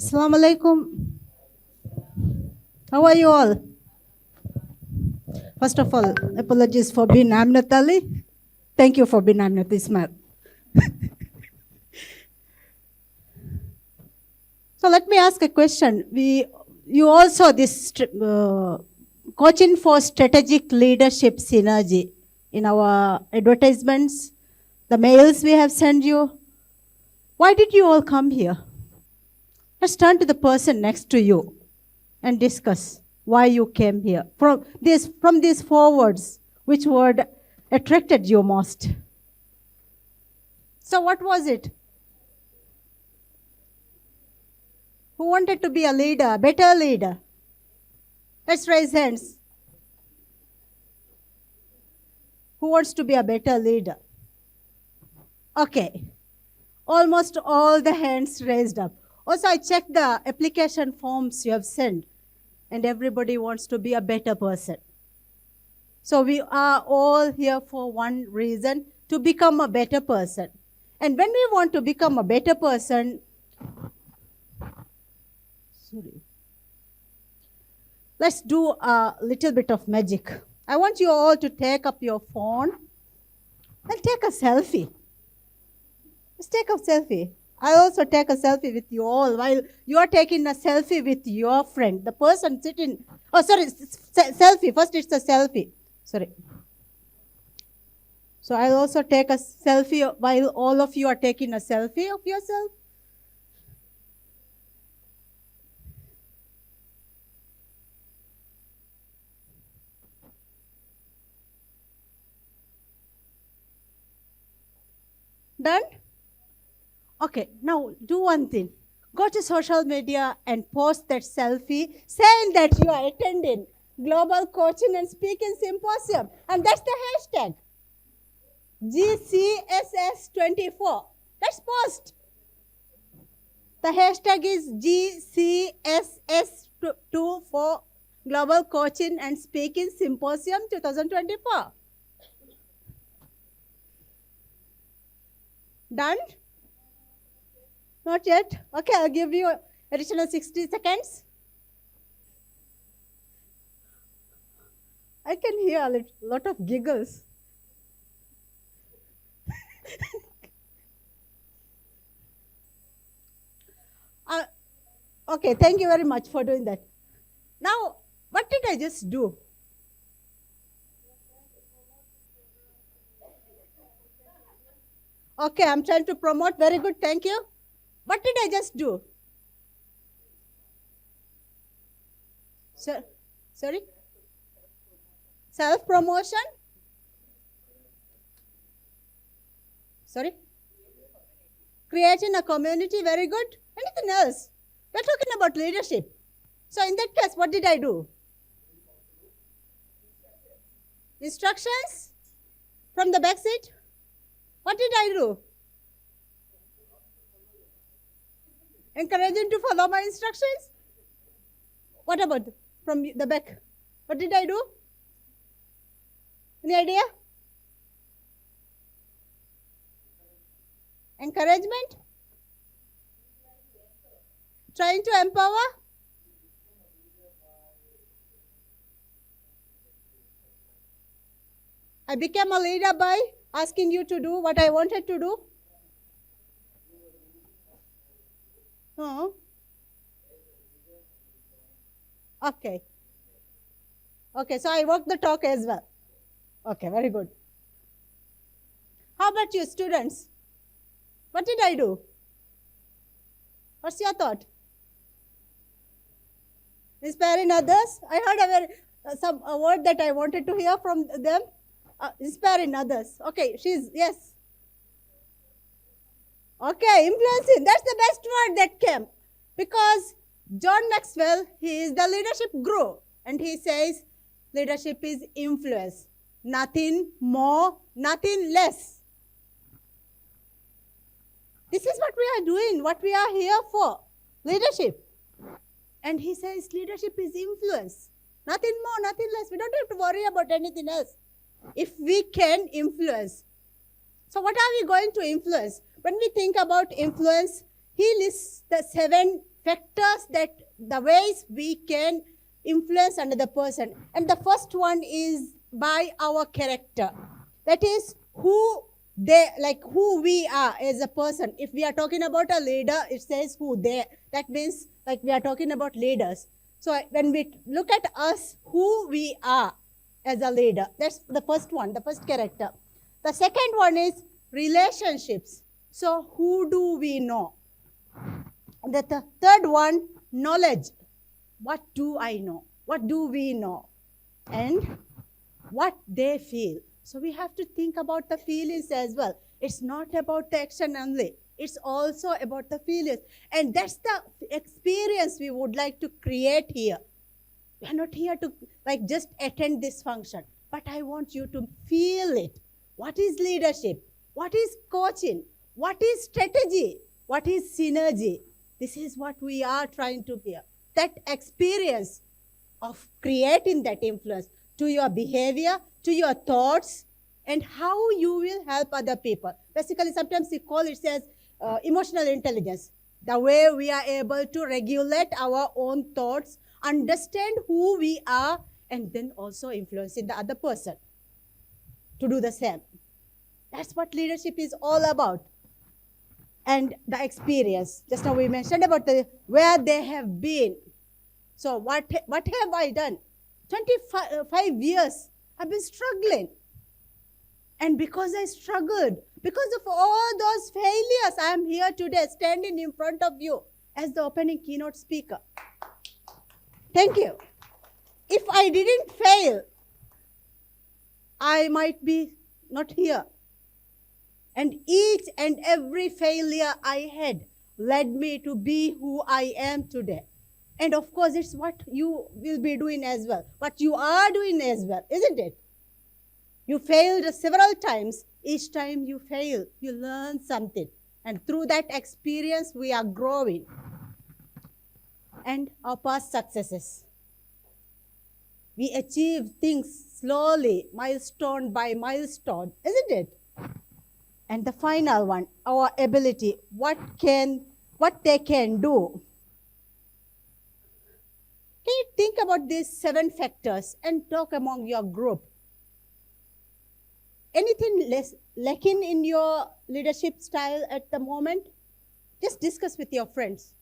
Assalamu alaikum. How are you all? First of all, apologies for being Amnat Ali. Thank you for being Amnat Ismail. So let me ask a question. You all saw this coaching for strategic leadership synergy in our advertisements, the mails we have sent you. Why did you all come here? Let's turn to the person next to you and discuss why you came here. From these 4 words, which word attracted you most? So what was it? Who wanted to be a leader, a better leader? Let's raise hands. Who wants to be a better leader? Okay. Almost all the hands raised up. Also, I checked the application forms you have sent, and everybody wants to be a better person. So we are all here for one reason, to become a better person. And when we want to become a better person, let's do a little bit of magic. I want you all to take up your phone and take a selfie. Let's take a selfie. I also take a selfie with you all while you are taking a selfie with your friend. The person sitting, selfie. First it's a selfie. Sorry. So I'll also take a selfie while all of you are taking a selfie of yourself. Done? Okay, now do one thing. Go to social media and post that selfie saying that you are attending Global Coaching and Speaking Symposium. And that's the hashtag. GCSS24. Let's post. The hashtag is GCSS24 Global Coaching and Speaking Symposium 2024. Done? Not yet? Okay, I'll give you additional 60 seconds. I can hear a lot of giggles. Okay, thank you very much for doing that. Now, what did I just do? Okay, I'm trying to promote. Very good, thank you. What did I just do? Sorry? Self-promotion? Sorry? Creating a community, very good. Anything else? We're talking about leadership. So in that case, what did I do? Instructions? From the back seat? What did I do? Encouraging to follow my instructions? What about from the back? What did I do? Any idea? Encouragement? Trying to empower? I became a leader by asking you to do what I wanted to do. Oh. Okay. Okay, so I walk the talk as well. Okay, very good. How about you, students? What did I do? What's your thought? Inspiring others? I heard a word that I wanted to hear from them. Inspiring others. Okay, yes. Okay, influencing. That's the best word that came. Because John Maxwell, he is the leadership guru. And he says, leadership is influence. Nothing more, nothing less. This is what we are doing, what we are here for. Leadership. And he says leadership is influence. Nothing more, nothing less. We don't have to worry about anything else. If we can influence. So what are we going to influence? When we think about influence, he lists the 7 factors that the ways we can influence another person. And the first one is by our character. That is who we are as a person. If we are talking about a leader, it says who they. That means like we are talking about leaders. So when we look at us, who we are as a leader, that's the first one, the first character. The second one is relationships. So who do we know? The third one, knowledge. What do I know? What do we know? And what they feel. So we have to think about the feelings as well. It's not about the action only. It's also about the feelings. And that's the experience we would like to create here. We are not here to just attend this function, but I want you to feel it. What is leadership? What is coaching? What is strategy? What is synergy? This is what we are trying to hear. That experience of creating that influence to your behavior, to your thoughts, and how you will help other people. Basically, sometimes we call it as emotional intelligence. The way we are able to regulate our own thoughts, understand who we are, and then also influencing the other person to do the same. That's what leadership is all about. And the experience. Just now we mentioned about where they have been. So what have I done? 25 years I've been struggling. And because I struggled, because of all those failures, I am here today standing in front of you as the opening keynote speaker. Thank you. If I didn't fail, I might be not here. And each and every failure I had led me to be who I am today. And of course, it's what you will be doing as well, what you are doing as well, isn't it? You failed several times. Each time you fail, you learn something. And through that experience, we are growing. And our past successes. We achieve things slowly, milestone by milestone, isn't it? And the final one, our ability, what they can do. Can you think about these 7 factors and talk among your group? Anything lacking in your leadership style at the moment? Just discuss with your friends.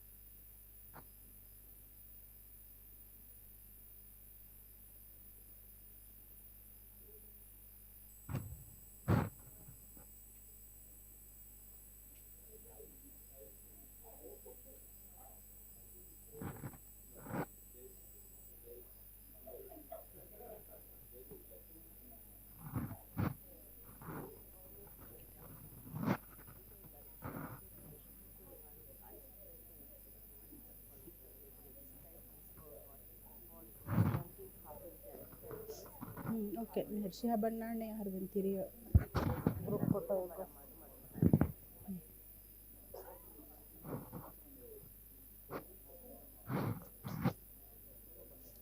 Okay, siya benar nih harus interior grup foto itu.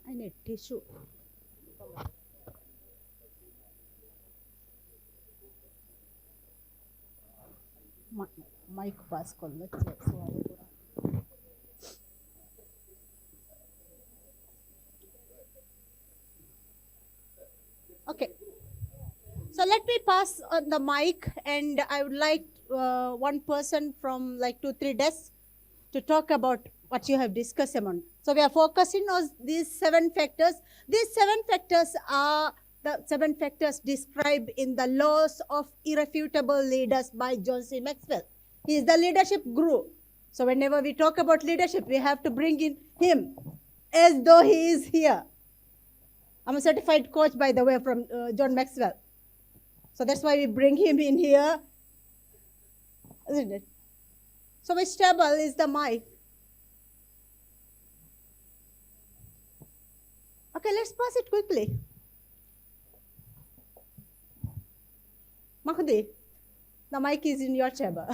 I need tissue. Mic pass करना चाहिए. Okay, so let me pass on the mic, and I would like one person from 2-3 desks to talk about what you have discussed among. So we are focusing on these 7 factors. These 7 factors are the 7 factors described in the Laws of Irrefutable Leaders by John C. Maxwell. He is the leadership guru. So whenever we talk about leadership, we have to bring in him as though he is here. I'm a certified coach, by the way, from John Maxwell. So that's why we bring him in here, isn't it? So which table is the mic? Okay, let's pass it quickly. Mahdi, the mic is in your chamber.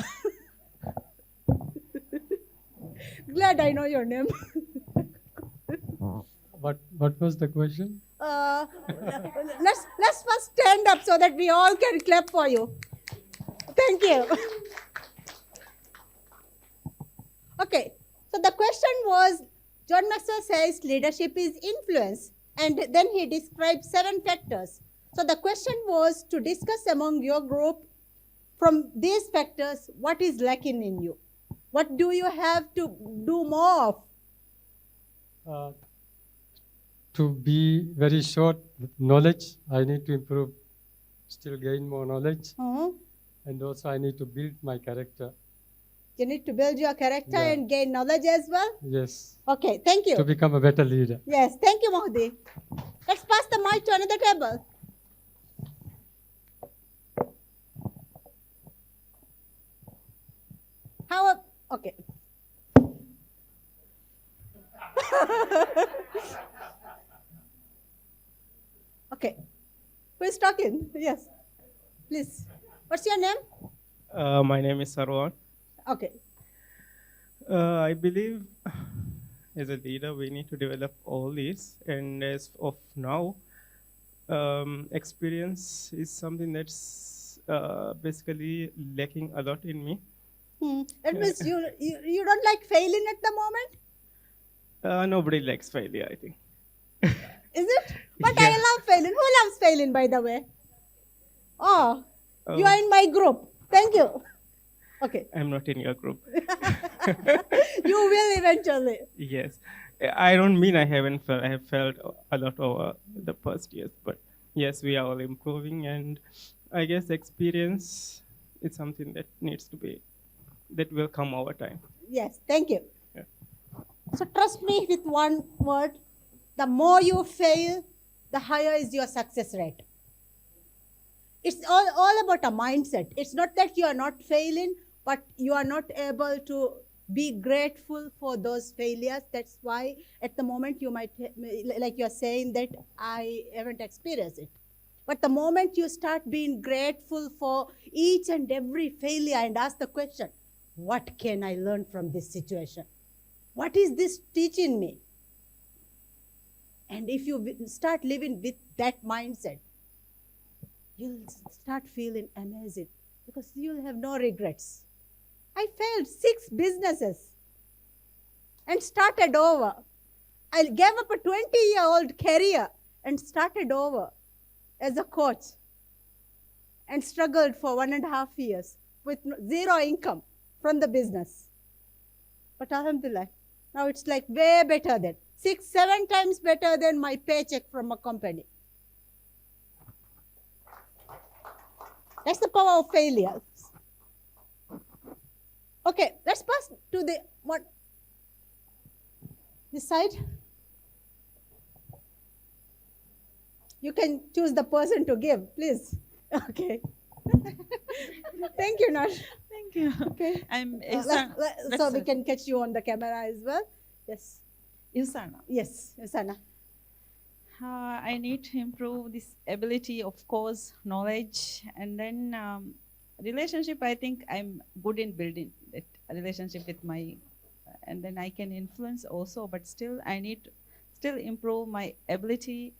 Glad I know your name. What was the question? Let's first stand up so that we all can clap for you. Thank you. Okay, So the question was, John Maxwell says leadership is influence, and then he describes 7 factors. So the question was to discuss among your group, from these factors, what is lacking in you? What do you have to do more of? To be very short with knowledge, I need to improve, still gain more knowledge. And also I need to build my character. You need to build your character Yeah. and gain knowledge as well? Yes. Okay, thank you. To become a better leader. Yes, thank you, Mahdi. Let's pass the mic to another table. Okay. Okay. Who is talking? Yes. Please. What's your name? My name is Sarwan. Okay. I believe as a leader, we need to develop all these. And as of now, experience is something that's basically lacking a lot in me. That means you don't like failing at the moment? Nobody likes failure, I think. Is it? But Yeah. I love failing. Who loves failing, by the way? Oh, you are in my group. Thank you. Okay. I'm not in your group. You will eventually. Yes. I don't mean I haven't felt. I have felt a lot over the past years. But yes, we are all improving. And I guess experience is something that needs to be, that will come over time. Yes, thank you. Yeah. So trust me with one word. The more you fail, the higher is your success rate. It's all about a mindset. It's not that you are not failing, but you are not able to be grateful for those failures. That's why at the moment you might, like you're saying that I haven't experienced it. But the moment you start being grateful for each and every failure and ask the question, what can I learn from this situation? What is this teaching me? And if you start living with that mindset, you'll start feeling amazing because you'll have no regrets. I failed 6 businesses and started over. I gave up a 20-year-old career and started over as a coach and struggled for 1.5 years with 0 income from the business. But alhamdulillah, now it's like way better than 6-7 times better than my paycheck from a company. That's the power of failure. Okay, let's pass to the this side. You can choose the person to give, please. Okay. Thank you, Nash. Thank you. Okay. I'm so we can catch you on the camera as well. Yes. Yusana. Yes, Yusana. I need to improve this ability, of course, knowledge, and then relationship. I think I'm good in building that relationship with my, and then I can influence also, but still I need to still improve my ability,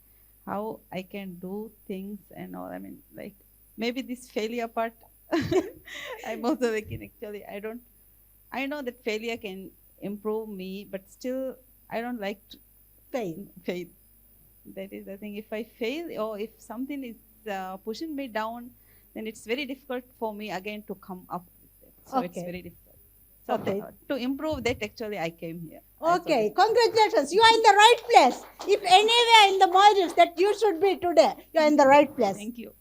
how I can do things and all. I mean, like maybe this failure part, I'm also looking actually, I know that failure can improve me, but still I don't like to fail. That is the thing. If I fail or if something is pushing me down, then it's very difficult for me again to come up with it. So it's very difficult. So to improve that, actually, I came here. Okay, congratulations. You are in the right place. If anywhere in the Maldives that you should be today, you are in the right place. Thank you.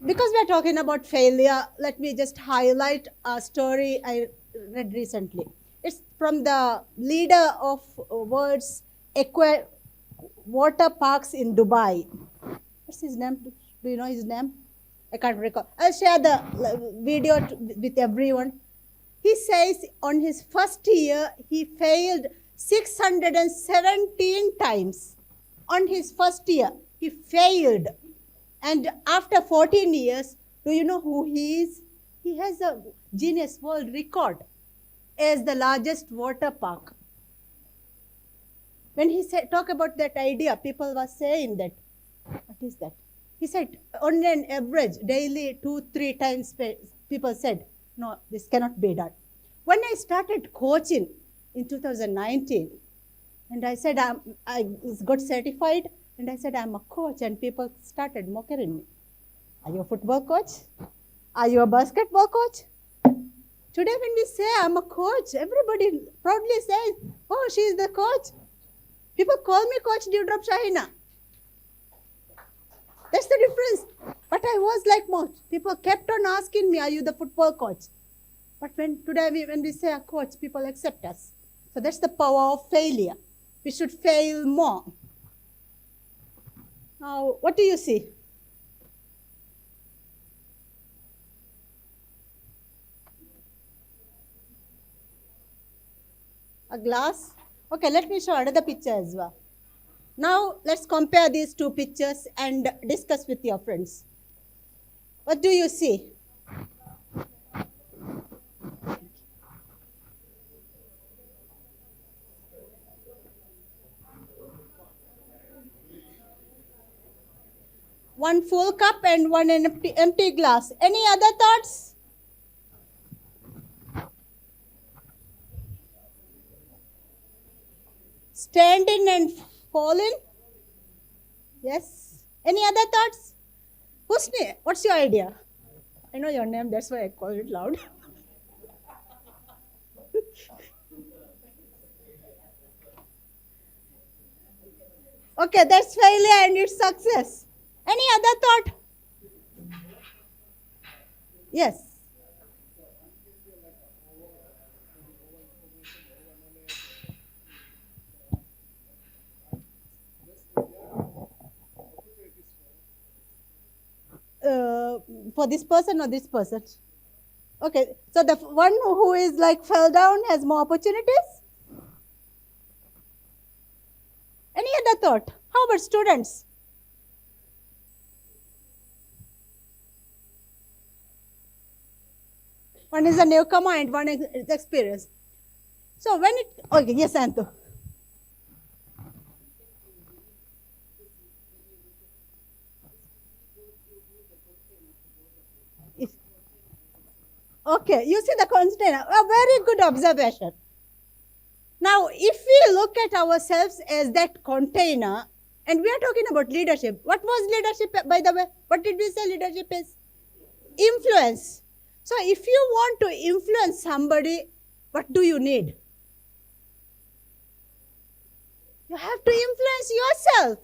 Because we are talking about failure, let me just highlight a story I read recently. It's from the leader of world's water parks in Dubai. What's his name? Do you know his name? I can't recall. I'll share the video with everyone. He says on his first year, he failed 617 times. On his first year, he failed. And after 14 years, do you know who he is? He has a Guinness World Record as the largest water park. When he talked about that idea, people were saying that, what is that? He said, on an average, daily 2-3 times, people said, No, this cannot be done. When I started coaching in 2019, and I said I got certified, and I said I'm a coach, and people started mocking me. Are you a football coach? Are you a basketball coach? Today when we say I'm a coach, everybody proudly says, oh, she is the coach. People call me Coach Dewdrop Shaheena. That's the difference. But I was like most. People kept on asking me, are you the football coach? But when we say a coach, people accept us. So that's the power of failure. We should fail more. Now, what do you see? A glass? Okay, let me show another picture as well. Now, let's compare these two pictures and discuss with your friends. What do you see? One full cup and one empty glass. Any other thoughts? Standing and falling? Yes. Any other thoughts? Husni, what's your idea? I know your name, that's why I call it loud. Okay, that's failure and it's success. Any other thought? Yes. For this person or this person? Okay, so the one who is like fell down has more opportunities? Any other thought? How about students? One is a newcomer and one is experienced. So when it, okay, yes, Anto. Okay, you see the container, a very good observation. Now, if we look at ourselves as that container, and we are talking about leadership, what was leadership, by the way? What did we say leadership is? Influence. So, if you want to influence somebody, what do you need? You have to influence yourself.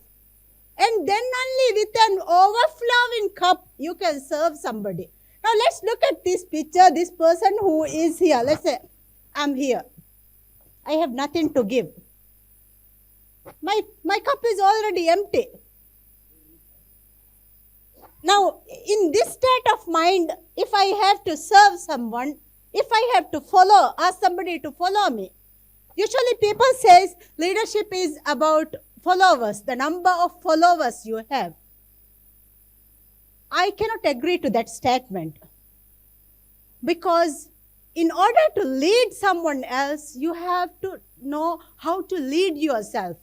And then only with an overflowing cup, you can serve somebody. Now, let's look at this picture, this person who is here. Let's say, I'm here. I have nothing to give. My cup is already empty. Now, in this state of mind, if I have to serve someone, if I have to ask somebody to follow me, usually people say leadership is about followers, the number of followers you have. I cannot agree to that statement, because in order to lead someone else, you have to know how to lead yourself.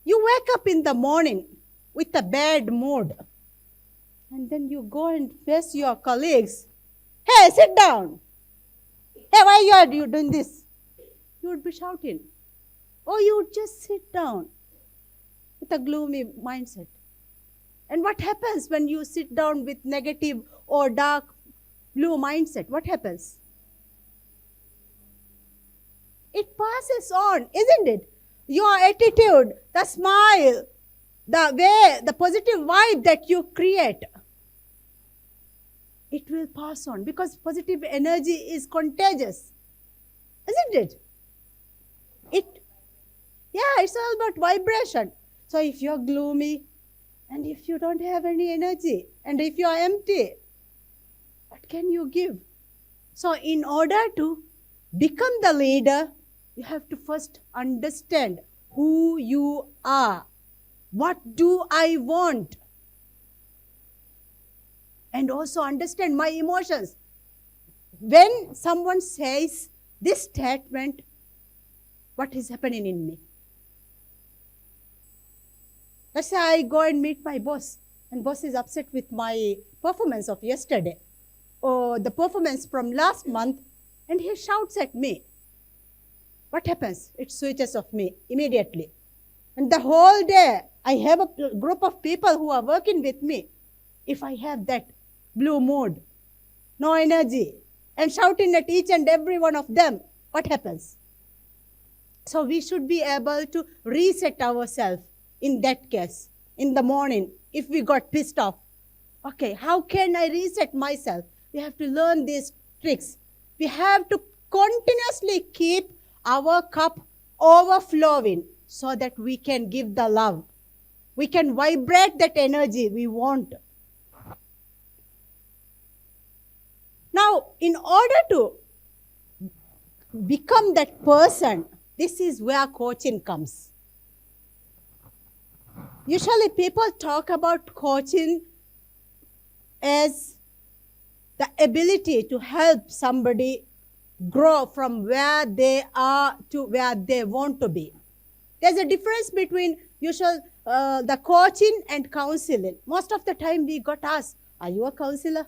You wake up in the morning with a bad mood, and then you go and face your colleagues. Hey, sit down. Hey, why are you doing this? You would be shouting. Or you would just sit down with a gloomy mindset. And what happens when you sit down with negative or dark blue mindset? What happens? It passes on, isn't it? Your attitude, the smile, the way, the positive vibe that you create, it will pass on, because positive energy is contagious, isn't it? It's all about vibration. So if you're gloomy, and if you don't have any energy, and if you are empty, what can you give? So in order to become the leader, you have to first understand who you are. What do I want? And also understand my emotions. When someone says this statement, what is happening in me? Let's say I go and meet my boss, and boss is upset with my performance of yesterday. the performance from last month, and he shouts at me. What happens? It switches off me immediately. And the whole day, I have a group of people who are working with me. If I have that blue mood, no energy, and shouting at each and every one of them, what happens? So we should be able to reset ourselves in that case, in the morning, if we got pissed off. Okay, how can I reset myself? We have to learn these tricks. We have to continuously keep our cup overflowing so that we can give the love. We can vibrate that energy we want. Now, in order to become that person, this is where coaching comes. Usually people talk about coaching as the ability to help somebody grow from where they are to where they want to be. There's a difference between the coaching and counseling. Most of the time we got asked, are you a counselor?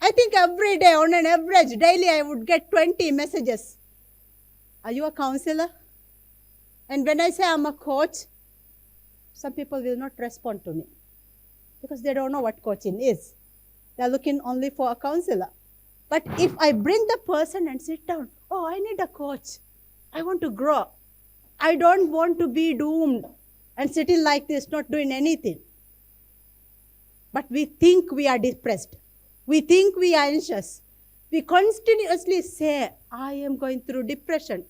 I think every day, on an average, daily I would get 20 messages. Are you a counselor? And when I say I'm a coach, some people will not respond to me because they don't know what coaching is. They're looking only for a counselor. But if I bring the person and sit down, oh, I need a coach. I want to grow. I don't want to be doomed and sitting like this, not doing anything. But we think we are depressed. We think we are anxious. We continuously say, I am going through depression,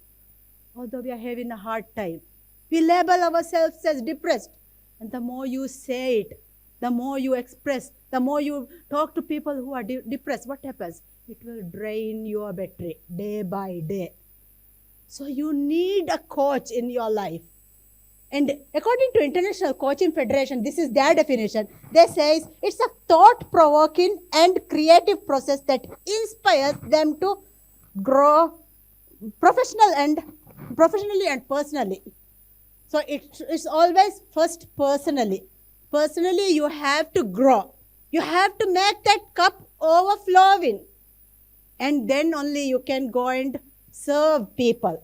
although we are having a hard time. We label ourselves as depressed. And the more you say it, the more you express, the more you talk to people who are depressed, what happens? It will drain your battery day by day. So you need a coach in your life. And according to International Coaching Federation, this is their definition. They say it's a thought-provoking and creative process that inspires them to grow professionally and personally. So it's always first personally. Personally, you have to grow. You have to make that cup overflowing. And then only you can go and serve people.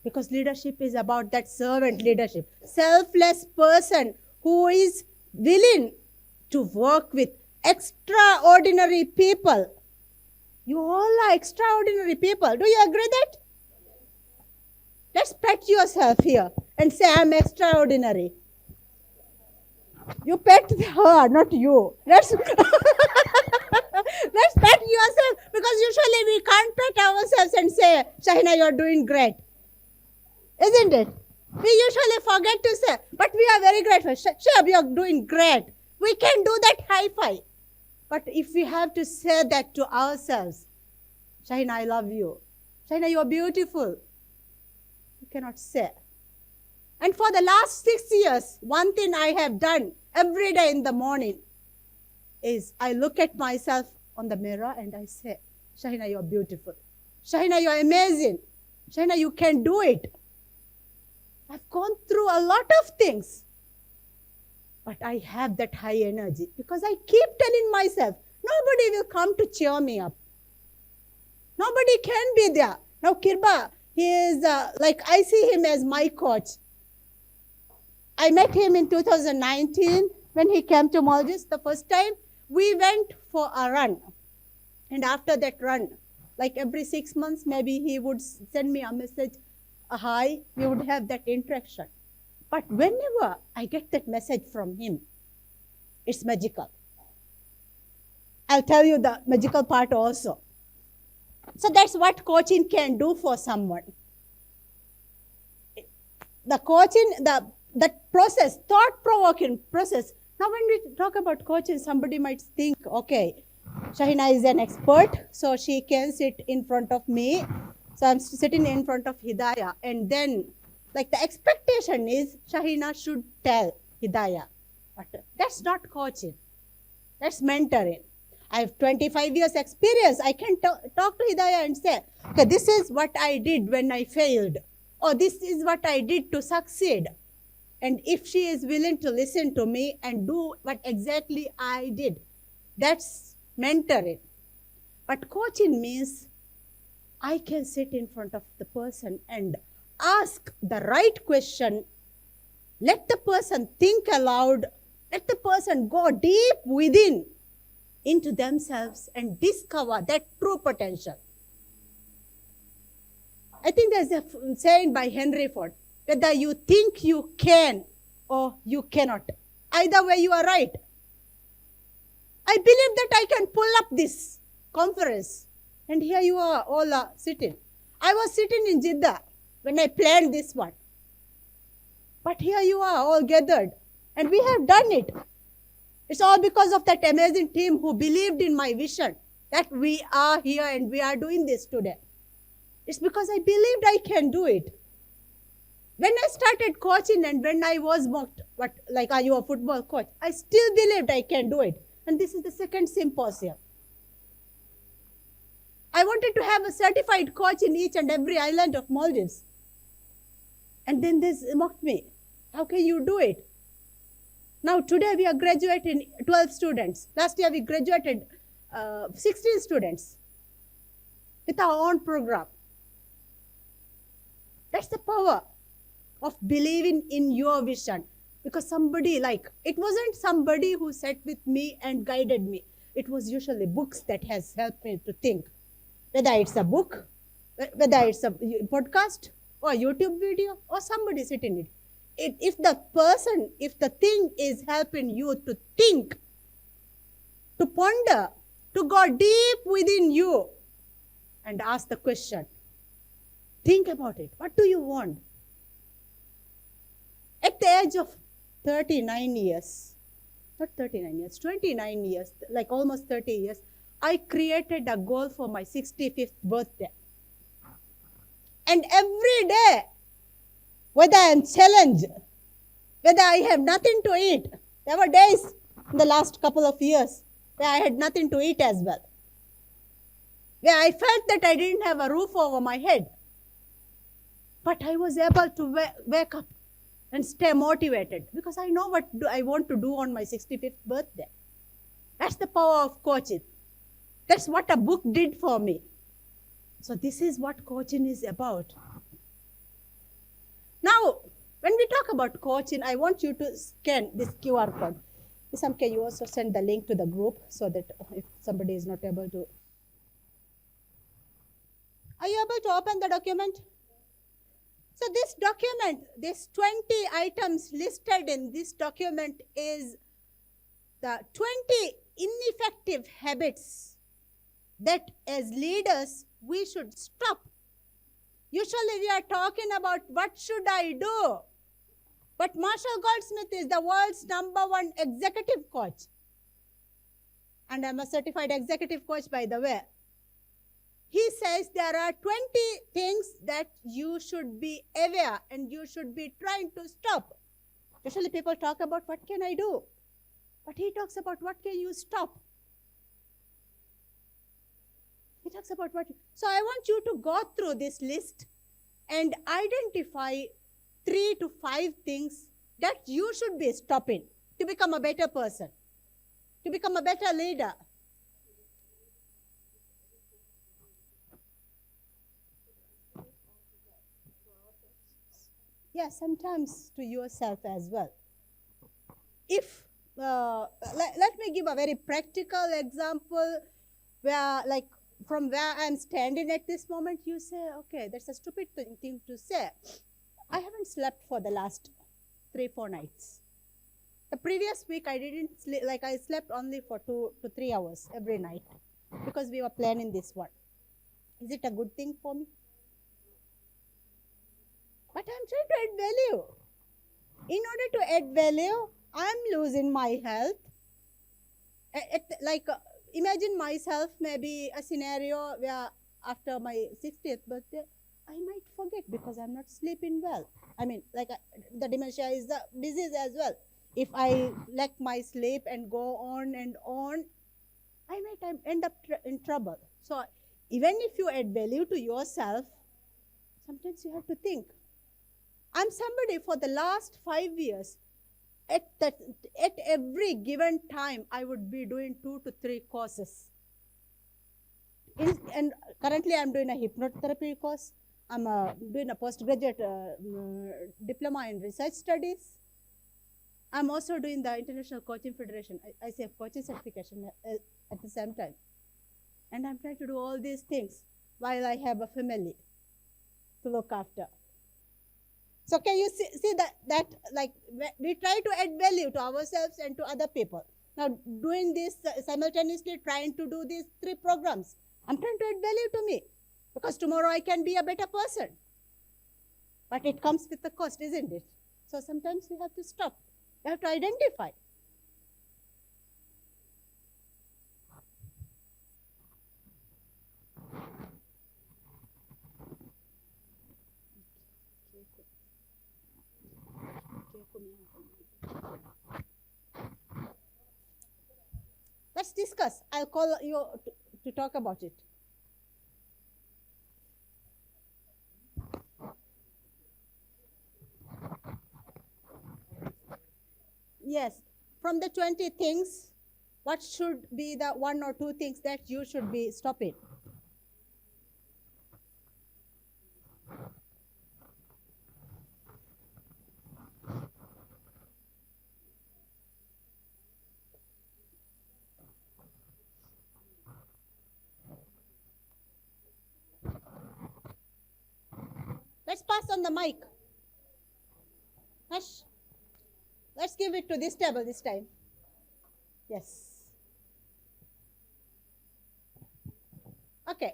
Because leadership is about that servant leadership. Selfless person who is willing to work with extraordinary people. You all are extraordinary people. Do you agree that? Let's pat yourself here and say, I'm extraordinary. You pat her, not you. Let's pat yourself, because usually we can't pat ourselves and say, Shaheena, you're doing great. Isn't it? We usually forget to say, but we are very grateful. Shab, you're doing great. We can do that high five. But if we have to say that to ourselves, Shaheena, I love you. Shaheena, you're beautiful. We cannot say. And for the last 6 years, one thing I have done every day in the morning is I look at myself on the mirror and I say, Shaheena, you're beautiful. Shaheena, you're amazing. Shaheena, you can do it. I've gone through a lot of things. But I have that high energy because I keep telling myself, nobody will come to cheer me up. Nobody can be there. Now Kirba, he is I see him as my coach. I met him in 2019 when he came to Maldives the first time. We went for a run. And after that run, like every 6 months, maybe he would send me a message, a hi, we would have that interaction. But whenever I get that message from him, it's magical. I'll tell you the magical part also. So that's what coaching can do for someone. The coaching, that process, thought-provoking process. Now when we talk about coaching, somebody might think, okay, Shaheena is an expert, so she can sit in front of me. So I'm sitting in front of Hidayah, and then like the expectation is Shaheena should tell Hidayah. But that's not coaching. That's mentoring. I have 25 years experience. I can talk to Hidayah and say, okay, this is what I did when I failed. Or this is what I did to succeed. And if she is willing to listen to me and do what exactly I did, that's mentoring. But coaching means I can sit in front of the person and ask the right question. Let the person think aloud. Let the person go deep within into themselves and discover their true potential. I think there's a saying by Henry Ford, whether you think you can or you cannot. Either way, you are right. I believe that I can pull up this conference. And here you are all sitting. I was sitting in Jeddah when I planned this one. But here you are all gathered. And we have done it. It's all because of that amazing team who believed in my vision that we are here and we are doing this today. It's because I believed I can do it. When I started coaching and when I was mocked, are you a football coach? I still believed I can do it. And this is the second symposium. I wanted to have a certified coach in each and every island of Maldives. And then they mocked me. How can you do it? Now today we are graduating 12 students. Last year we graduated 16 students with our own program. That's the power of believing in your vision. Because it wasn't somebody who sat with me and guided me. It was usually books that has helped me to think. Whether it's a book, whether it's a podcast or a YouTube video or somebody sitting in it. If the thing is helping you to think, to ponder, to go deep within you and ask the question, think about it. What do you want? At the age of 29 years, not 39 years, 29 years, like almost 30 years, I created a goal for my 65th birthday. And every day, whether I am challenged, whether I have nothing to eat, there were days in the last couple of years where I had nothing to eat as well, where I felt that I didn't have a roof over my head. But I was able to wake up and stay motivated because I know what I want to do on my 65th birthday. That's the power of coaching. That's what a book did for me. So this is what coaching is about. Now, when we talk about coaching, I want you to scan this QR code. Isam, can you also send the link to the group so that if somebody is not able to... Are you able to open the document? So this document, these 20 items listed in this document is the 20 ineffective habits that as leaders we should stop. Usually we are talking about what should I do? But Marshall Goldsmith is the world's #1 executive coach. And I'm a certified executive coach, by the way. He says there are 20 things that you should be aware and you should be trying to stop. Usually people talk about what can I do? But he talks about what can you stop? He talks about what. So I want you to go through this list and identify 3 to 5 things that you should be stopping to become a better person, to become a better leader. Yeah, sometimes to yourself as well. If, let me give a very practical example where, from where I'm standing at this moment, you say, okay, that's a stupid thing to say. I haven't slept for the last 3-4 nights. The previous week I didn't sleep, I slept only for 2 to 3 hours every night because we were planning this one. Is it a good thing for me? But I'm trying to add value. In order to add value, I'm losing my health. Imagine myself maybe a scenario where after my 60th birthday, I might forget because I'm not sleeping well. I mean, the dementia is the disease as well. If I lack my sleep and go on and on, I might end up in trouble. So even if you add value to yourself, sometimes you have to think. I'm somebody for the last 5 years, at every given time, I would be doing 2 to 3 courses. And currently I'm doing a hypnotherapy course. I'm doing a postgraduate diploma in research studies. I'm also doing the International Coaching Federation, ICF coaching certification at the same time. And I'm trying to do all these things while I have a family to look after. So can you see that like we try to add value to ourselves and to other people. Now doing this simultaneously, trying to do these 3 programs, I'm trying to add value to me because tomorrow I can be a better person. But it comes with the cost, isn't it? So sometimes we have to stop. We have to identify. Let's discuss. I'll call you to talk about it. Yes, from the 20 things, what should be the 1 or 2 things that you should be stopping? Let's pass on the mic. Hush. Let's give it to this table this time. Yes. Okay.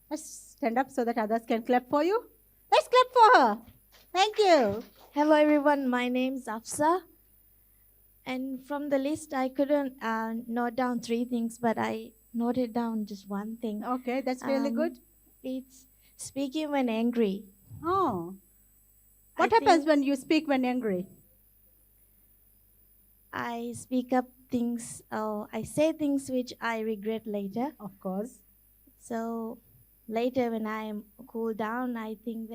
Let's stand up so that others can clap for you. Let's clap for her. Thank you. Hello everyone, my name is Afsa. And from the list, I couldn't note down 3 things, but I noted down just 1 thing. Okay, that's really good. It's speaking when angry. Oh. What I happens think when you speak when angry? I speak up things, or I say things which I regret later. Of course. So later when I am cooled down, I think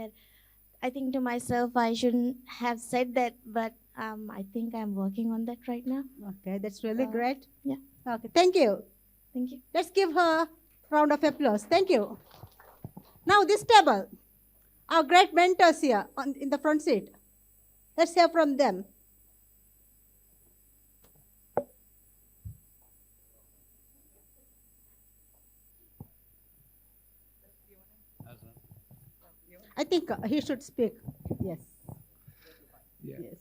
to myself, I shouldn't have said that, but I think I'm working on that right now. Okay, that's really great. Yeah. Okay, thank you. Thank you. Let's give her a round of applause. Thank you. Now this table, our great mentors here in the front seat. Let's hear from them. I think he should speak. Yes. Yeah. Yes.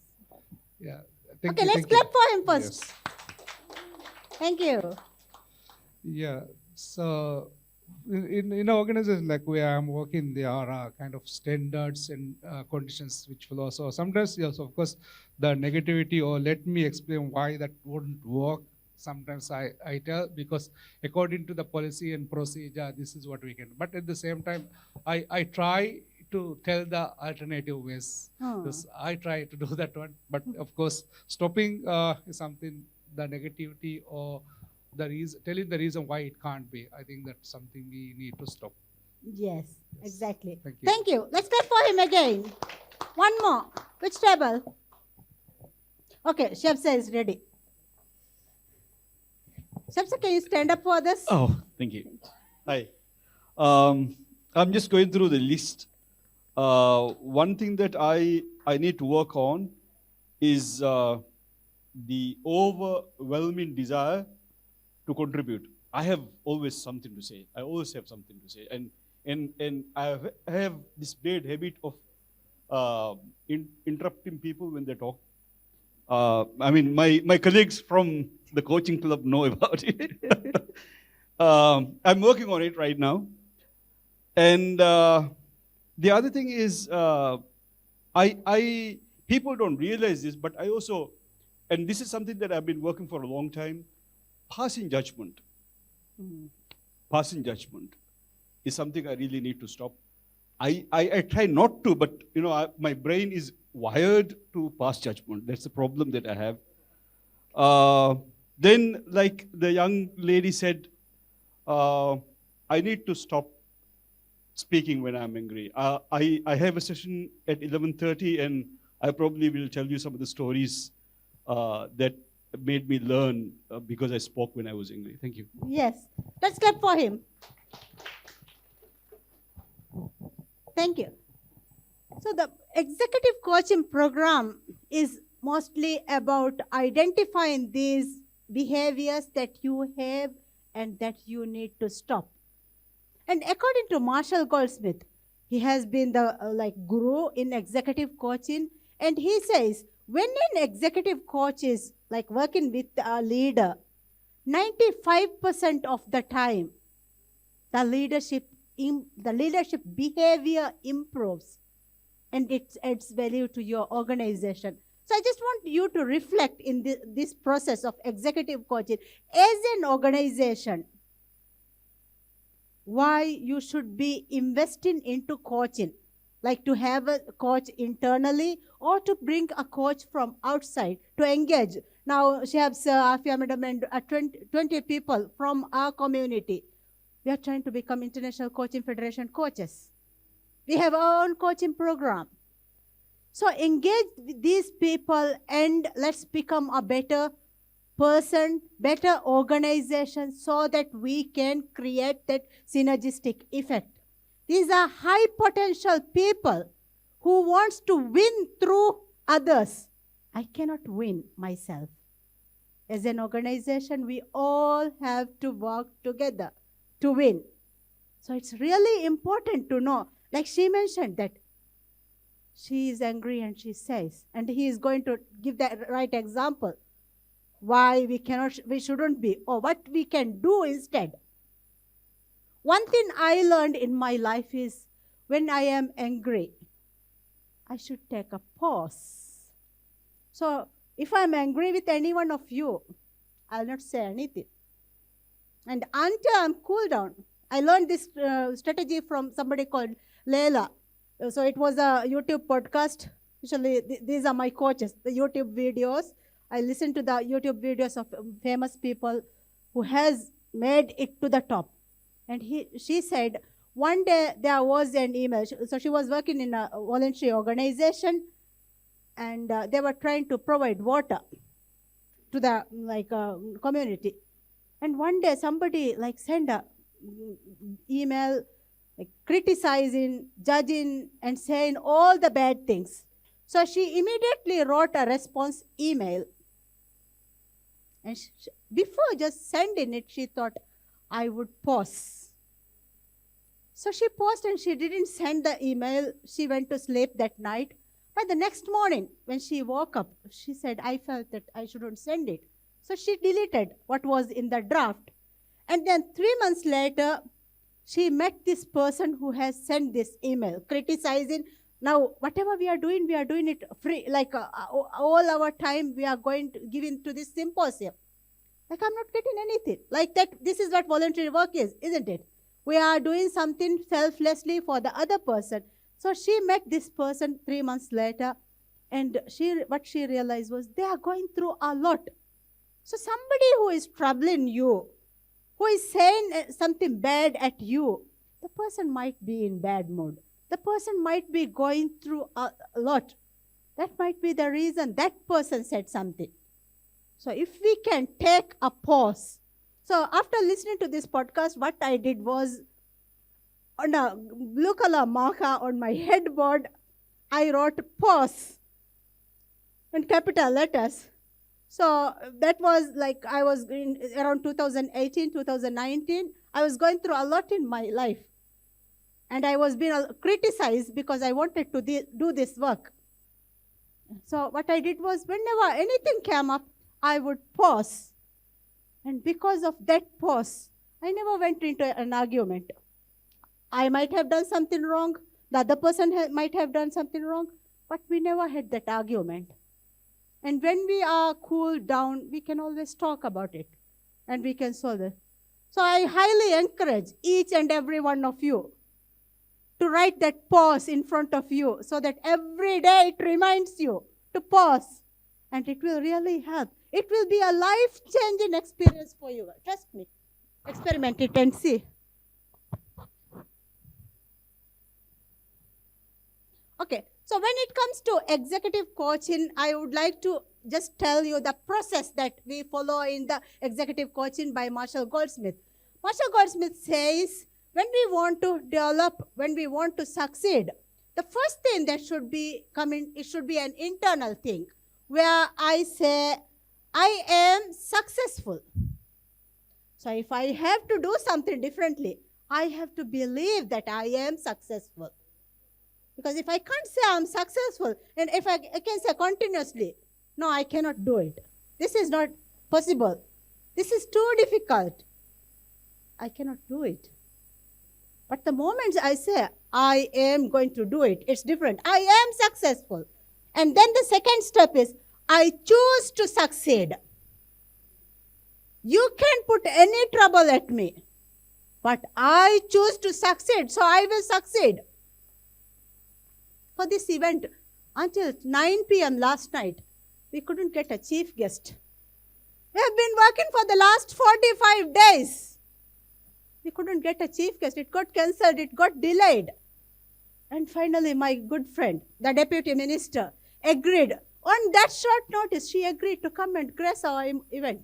Yeah. Okay, let's clap for him first. Yes. Thank you. Yeah. So in organizations like where I'm working, there are kind of standards and conditions which follow. So sometimes, yes, of course, the negativity or let me explain why that wouldn't work. Sometimes I tell because according to the policy and procedure, this is what we can. But at the same time, I try to tell the alternative ways. Because I try to do that one. But of course, stopping is something, the negativity or the reason, telling the reason why it can't be. I think that's something we need to stop. Yes, exactly. Thank you. Thank you. Let's clap for him again. One more. Which table? Okay, Shabsa is ready. Shabsa, can you stand up for this? Oh, thank you. Hi. I'm just going through the list. One thing that I need to work on is the overwhelming desire to contribute. I have always something to say. I always have something to say. And I have this bad habit of interrupting people when they talk. I mean, my colleagues from the coaching club know about it. I'm working on it right now. And the other thing is, people don't realize this, but I also, and this is something that I've been working for a long time, passing judgment. Passing judgment is something I really need to stop. I try not to, but my brain is wired to pass judgment. That's the problem that I have. Then, like the young lady said, I need to stop speaking when I'm angry. I have a session at 11:30, and I probably will tell you some of the stories that made me learn because I spoke when I was angry. Thank you. Yes. Let's clap for him. Thank you. So the executive coaching program is mostly about identifying these behaviors that you have and that you need to stop. And according to Marshall Goldsmith, he has been the guru in executive coaching, and he says when an executive coach is like working with a leader, 95% of the time the leadership behavior improves and it adds value to your organization. So I just want you to reflect in this process of executive coaching as an organization, why you should be investing into coaching, like to have a coach internally or to bring a coach from outside to engage. Now, Shahabs, Afia Madam, and 20 people from our community, we are trying to become International Coaching Federation coaches. We have our own coaching program. So engage with these people and let's become a better person, better organization so that we can create that synergistic effect. These are high potential people who wants to win through others. I cannot win myself. As an organization, we all have to work together to win. So it's really important to know, like she mentioned that she is angry and she says, and he is going to give that right example, why we shouldn't be, or what we can do instead. One thing I learned in my life is when I am angry, I should take a pause. So if I'm angry with any one of you, I'll not say anything. And until I'm cool down, I learned this strategy from somebody called Leila. So it was a YouTube podcast. Usually these are my coaches, the YouTube videos. I listen to the YouTube videos of famous people who has made it to the top. And she said, one day there was an email. So she was working in a voluntary organization, and they were trying to provide water to the community. And one day somebody sent a email criticizing, judging, and saying all the bad things. So she immediately wrote a response email. And before just sending it, she thought, I would pause. So she paused and she didn't send the email. She went to sleep that night. But the next morning, when she woke up, she said, I felt that I shouldn't send it. So she deleted what was in the draft. And then 3 months later, she met this person who has sent this email criticizing. Now, whatever we are doing it free. All our time we are going to give into this symposium. I'm not getting anything. Like that, this is what voluntary work is, isn't it? We are doing something selflessly for the other person. So she met this person 3 months later, and what she realized was they are going through a lot. So somebody who is troubling you, who is saying something bad at you, the person might be in bad mood. The person might be going through a lot. That might be the reason that person said something. So if we can take a pause. So after listening to this podcast, what I did was, on a blue color marker on my headboard, I wrote pause in capital letters. So that was I was in around 2018, 2019. I was going through a lot in my life. And I was being criticized because I wanted to do this work. So what I did was, whenever anything came up, I would pause. And because of that pause, I never went into an argument. I might have done something wrong. The other person might have done something wrong. But we never had that argument. And when we are cooled down, we can always talk about it. And we can solve it. So I highly encourage each and every one of you to write that pause in front of you so that every day it reminds you to pause. And it will really help. It will be a life-changing experience for you. Trust me. Experiment it and see. Okay. So when it comes to executive coaching, I would like to just tell you the process that we follow in the executive coaching by Marshall Goldsmith. Marshall Goldsmith says, when we want to develop, when we want to succeed, the first thing that should be coming, it should be an internal thing, where I say, I am successful. So if I have to do something differently, I have to believe that I am successful. Because if I can't say I'm successful, and if I can say continuously, no, I cannot do it. This is not possible. This is too difficult. I cannot do it. But the moment I say, I am going to do it, it's different. I am successful. And then the second step is, I choose to succeed. You can put any trouble at me, but I choose to succeed, so I will succeed. For this event, until 9 p.m. last night, we couldn't get a chief guest. We have been working for the last 45 days. We couldn't get a chief guest. It got cancelled. It got delayed. And finally, my good friend, the deputy minister, agreed. On that short notice, she agreed to come and grace our event.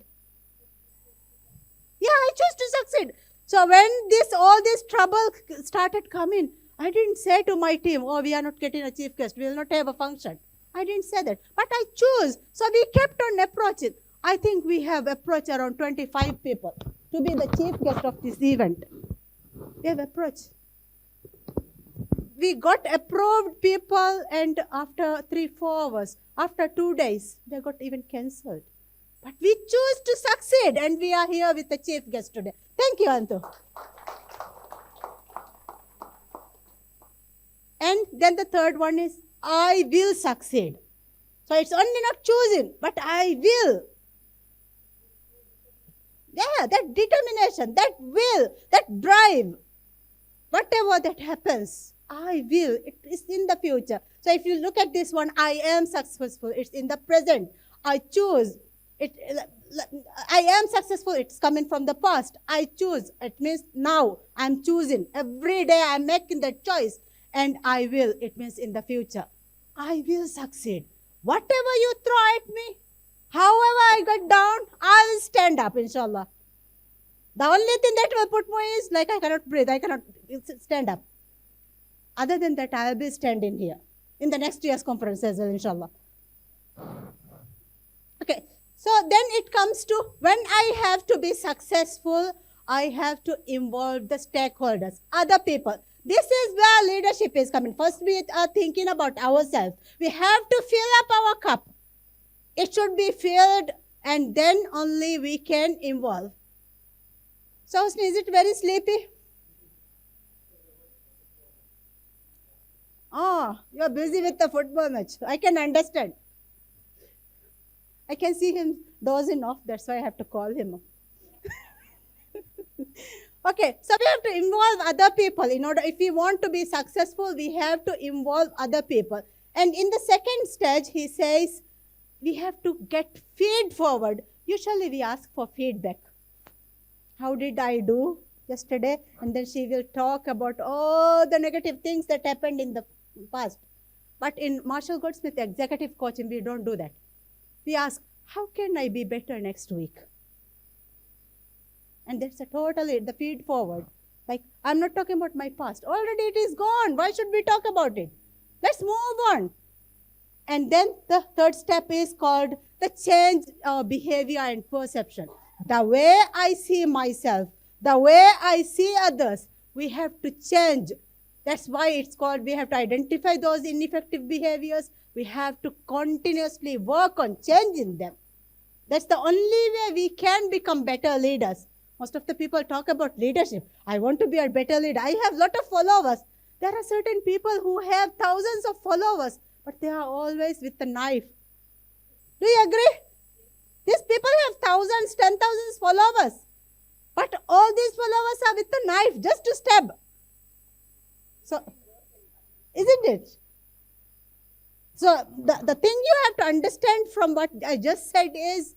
Yeah, I chose to succeed. So when all this trouble started coming, I didn't say to my team, oh, we are not getting a chief guest. We will not have a function. I didn't say that. But I chose. So we kept on approaching. I think we have approached around 25 people to be the chief guest of this event. We have approached. We got approved people, and after 3-4 hours, after 2 days, they got even cancelled. But we choose to succeed, and we are here with the chief guest today. Thank you, Anto. And then the third one is, I will succeed. So it's only not choosing, but I will. Yeah, that determination, that will, that drive, whatever that happens, I will. It is in the future. So if you look at this one, I am successful. It's in the present. I choose. I am successful. It's coming from the past. I choose. It means now I'm choosing. Every day I'm making that choice. And I will. It means in the future. I will succeed. Whatever you throw at me, however I get down, I will stand up, inshallah. The only thing that will put me is like I cannot breathe. I cannot stand up. Other than that, I will be standing here in the next year's conference as well, inshallah. Okay. So then it comes to when I have to be successful, I have to involve the stakeholders, other people. This is where leadership is coming. First, we are thinking about ourselves. We have to fill up our cup. It should be filled, and then only we can involve. So, Husni, is it very sleepy? Oh, you're busy with the football match. I can understand. I can see him dozing off. That's why I have to call him. Okay, so we have to involve other people. In order, if we want to be successful, we have to involve other people. And in the second stage, he says, we have to get feed forward. Usually we ask for feedback. How did I do yesterday? And then she will talk about all the negative things that happened in the past. But in Marshall Goldsmith executive coaching, we don't do that. We ask, how can I be better next week? And that's totally the feed forward. Like, I'm not talking about my past. Already it is gone. Why should we talk about it? Let's move on. And then the third step is called the change behavior and perception. The way I see myself, the way I see others, we have to change. That's why it's called, we have to identify those ineffective behaviors. We have to continuously work on changing them. That's the only way we can become better leaders. Most of the people talk about leadership. I want to be a better leader. I have a lot of followers. There are certain people who have thousands of followers, but they are always with a knife. Do you agree? These people have thousands, 10,000 followers, but all these followers are with a knife just to stab. So, isn't it? So, the thing you have to understand from what I just said is,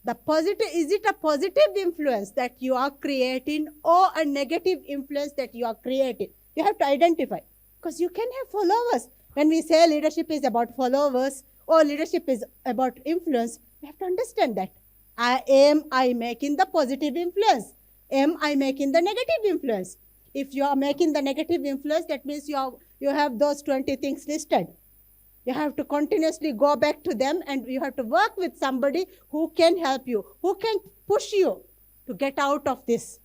is it a positive influence that you are creating or a negative influence that you are creating? You have to identify. Because you can have followers, When we say leadership is about followers or leadership is about influence, we have to understand that. Am I making the positive influence? Am I making the negative influence? If you are making the negative influence, that means you have those 20 things listed. You have to continuously go back to them, and you have to work with somebody who can help you, who can push you to get out of this.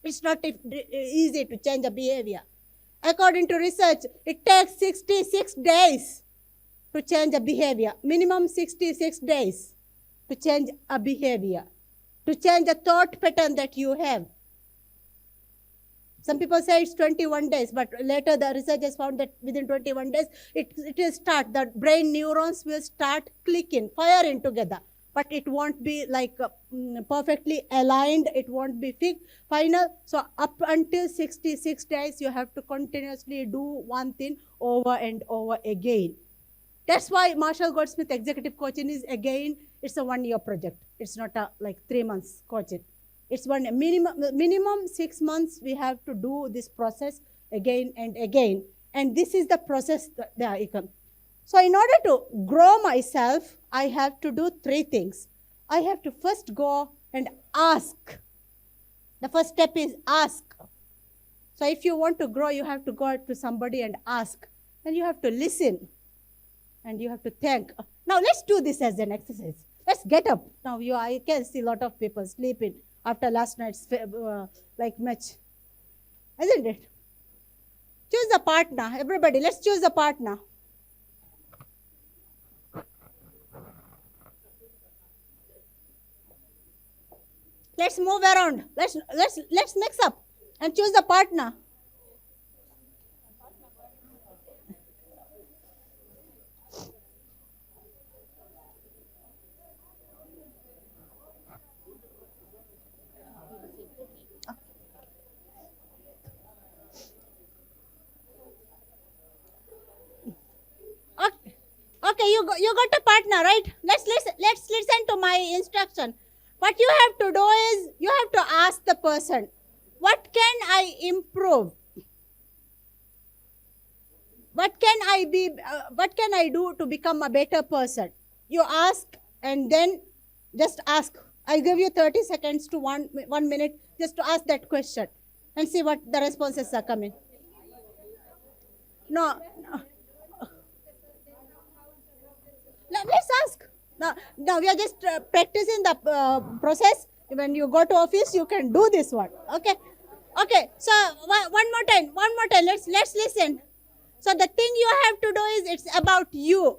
It's not easy to change a behavior. According to research, it takes 66 days to change a behavior. Minimum 66 days to change a behavior, to change a thought pattern that you have. Some people say it's 21 days, but later the research has found that within 21 days, it will start, the brain neurons will start clicking, firing together. But it won't be like perfectly aligned, it won't be fixed, final. So up until 66 days, you have to continuously do one thing over and over again. That's why Marshall Goldsmith Executive Coaching is, again, it's a 1-year project. It's not a like 3 months coaching. It's minimum 6 months we have to do this process again and again. And this is the process that you come. So in order to grow myself, I have to do 3 things. I have to first go and ask. The first step is ask. So if you want to grow, you have to go to somebody and ask. And you have to listen. And you have to think. Now let's do this as an exercise. Let's get up. Now I can see a lot of people sleeping after last night's match. Isn't it? Choose a partner. Everybody, let's choose a partner. Let's move around. Let's mix up and choose a partner. Okay, you got a partner, right? Let's listen to my instruction. What you have to do is, you have to ask the person, what can I improve? What can I do to become a better person? You ask, and then just ask. I give you 30 seconds to 1 minute just to ask that question and see what the responses are coming. No. Let's ask. Now we are just practicing the process. When you go to office, you can do this one. Okay. So one more time. Let's listen. So the thing you have to do is, it's about you.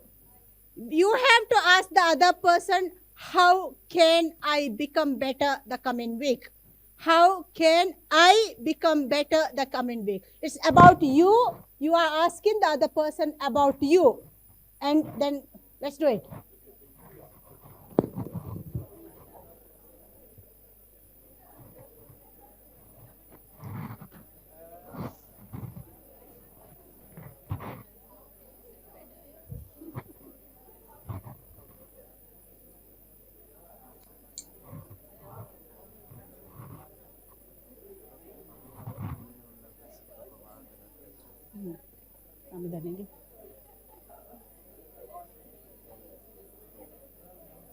You have to ask the other person, how can I become better the coming week? How can I become better the coming week? It's about you. You are asking the other person about you. And then let's do it.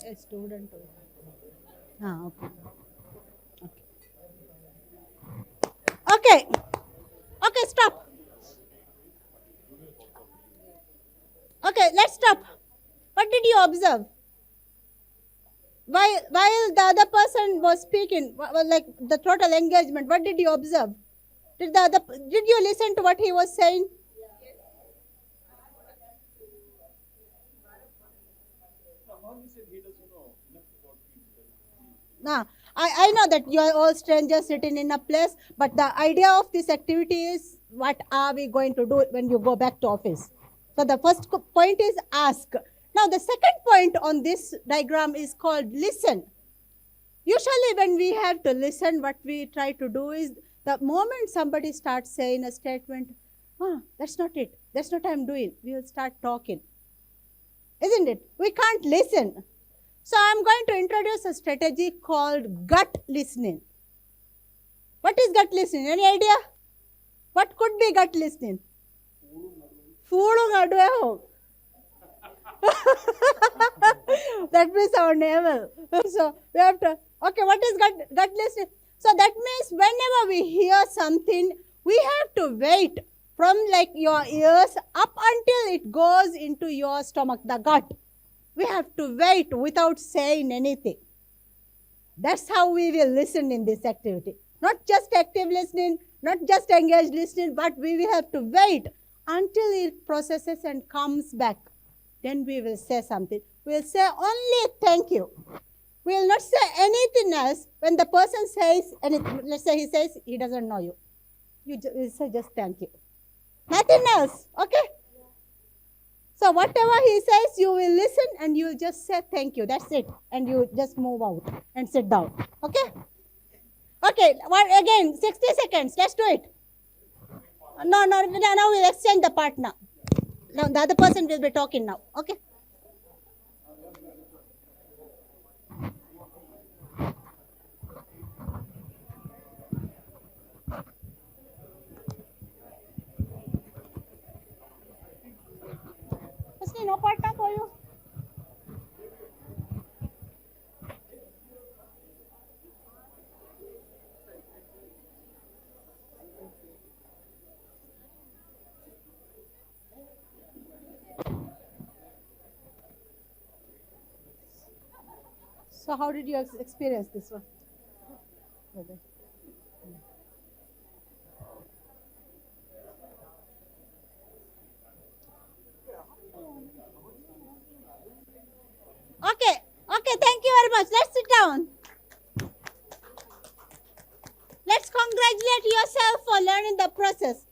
A student. Okay, stop. Okay, let's stop. What did you observe? While the other person was speaking, like the total engagement, what did you observe? Did you listen to what he was saying? Now, I know that you are all strangers sitting in a place, but the idea of this activity is, what are we going to do when you go back to office? So the first point is ask. Now the second point on this diagram is called listen. Usually when we have to listen, what we try to do is, the moment somebody starts saying a statement, that's not it, that's not what I'm doing, we will start talking. Isn't it? We can't listen. So I'm going to introduce a strategy called gut listening. What is gut listening? Any idea? What could be gut listening? Foodung adu. That means our navel. So we have to, okay, what is gut listening? So that means whenever we hear something, we have to wait from like your ears up until it goes into your stomach, the gut. We have to wait without saying anything. That's how we will listen in this activity. Not just active listening, not just engaged listening, but we will have to wait until it processes and comes back. Then we will say something. We will say only thank you. We will not say anything else. When the person says anything, let's say he says he doesn't know you. You will say just thank you. Nothing else, okay? So whatever he says, you will listen and you will just say thank you. That's it. And you just move out and sit down, okay? Okay, again, 60 seconds. Let's do it. No, now we'll exchange the partner. Now the other person will be talking now, okay? No partner for you. So how did you experience this one? Okay, thank you very much. Let's sit down. Let's congratulate yourself for learning the process.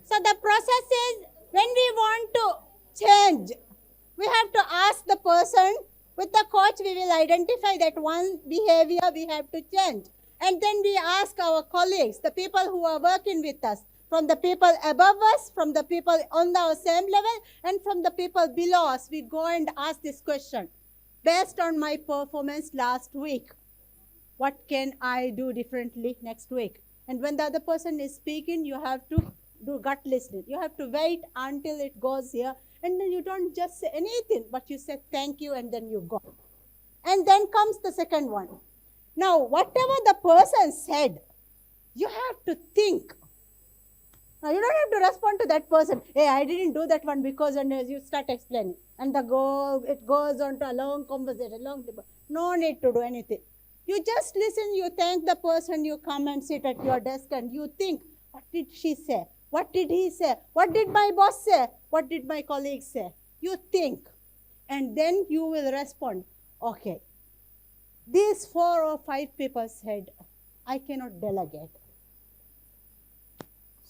So the process is when we want to change, we have to ask the person. With the coach, we will identify that one behavior we have to change. And then we ask our colleagues, the people who are working with us, from the people above us, from the people on our same level, and from the people below us. We go and ask this question. Based on my performance last week, what can I do differently next week? And when the other person is speaking, you have to do gut listening. You have to wait until it goes here. And then you don't just say anything, but you say thank you and then you go. And then comes the second one. Now, whatever the person said, you have to think. Now, you don't have to respond to that person. Hey, I didn't do that one because, and you start explaining. And it goes on to a long conversation, long debate. No need to do anything. You just listen, you thank the person, you come and sit at your desk and you think, what did she say? What did he say? What did my boss say? What did my colleagues say? You think. And then you will respond, okay, these 4 or 5 people said, I cannot delegate.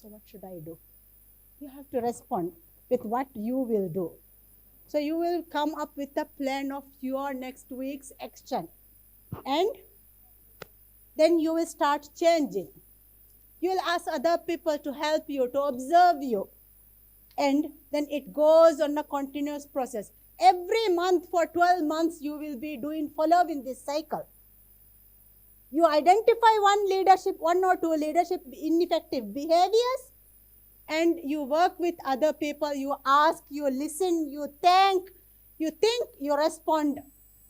So what should I do? You have to respond with what you will do. So you will come up with a plan of your next week's action. And then you will start changing. You will ask other people to help you, to observe you. And then it goes on a continuous process. Every month for 12 months, you will be doing follow-up in this cycle. You identify one or two leadership ineffective behaviors, and you work with other people. You ask, you listen, you thank, you think, you respond,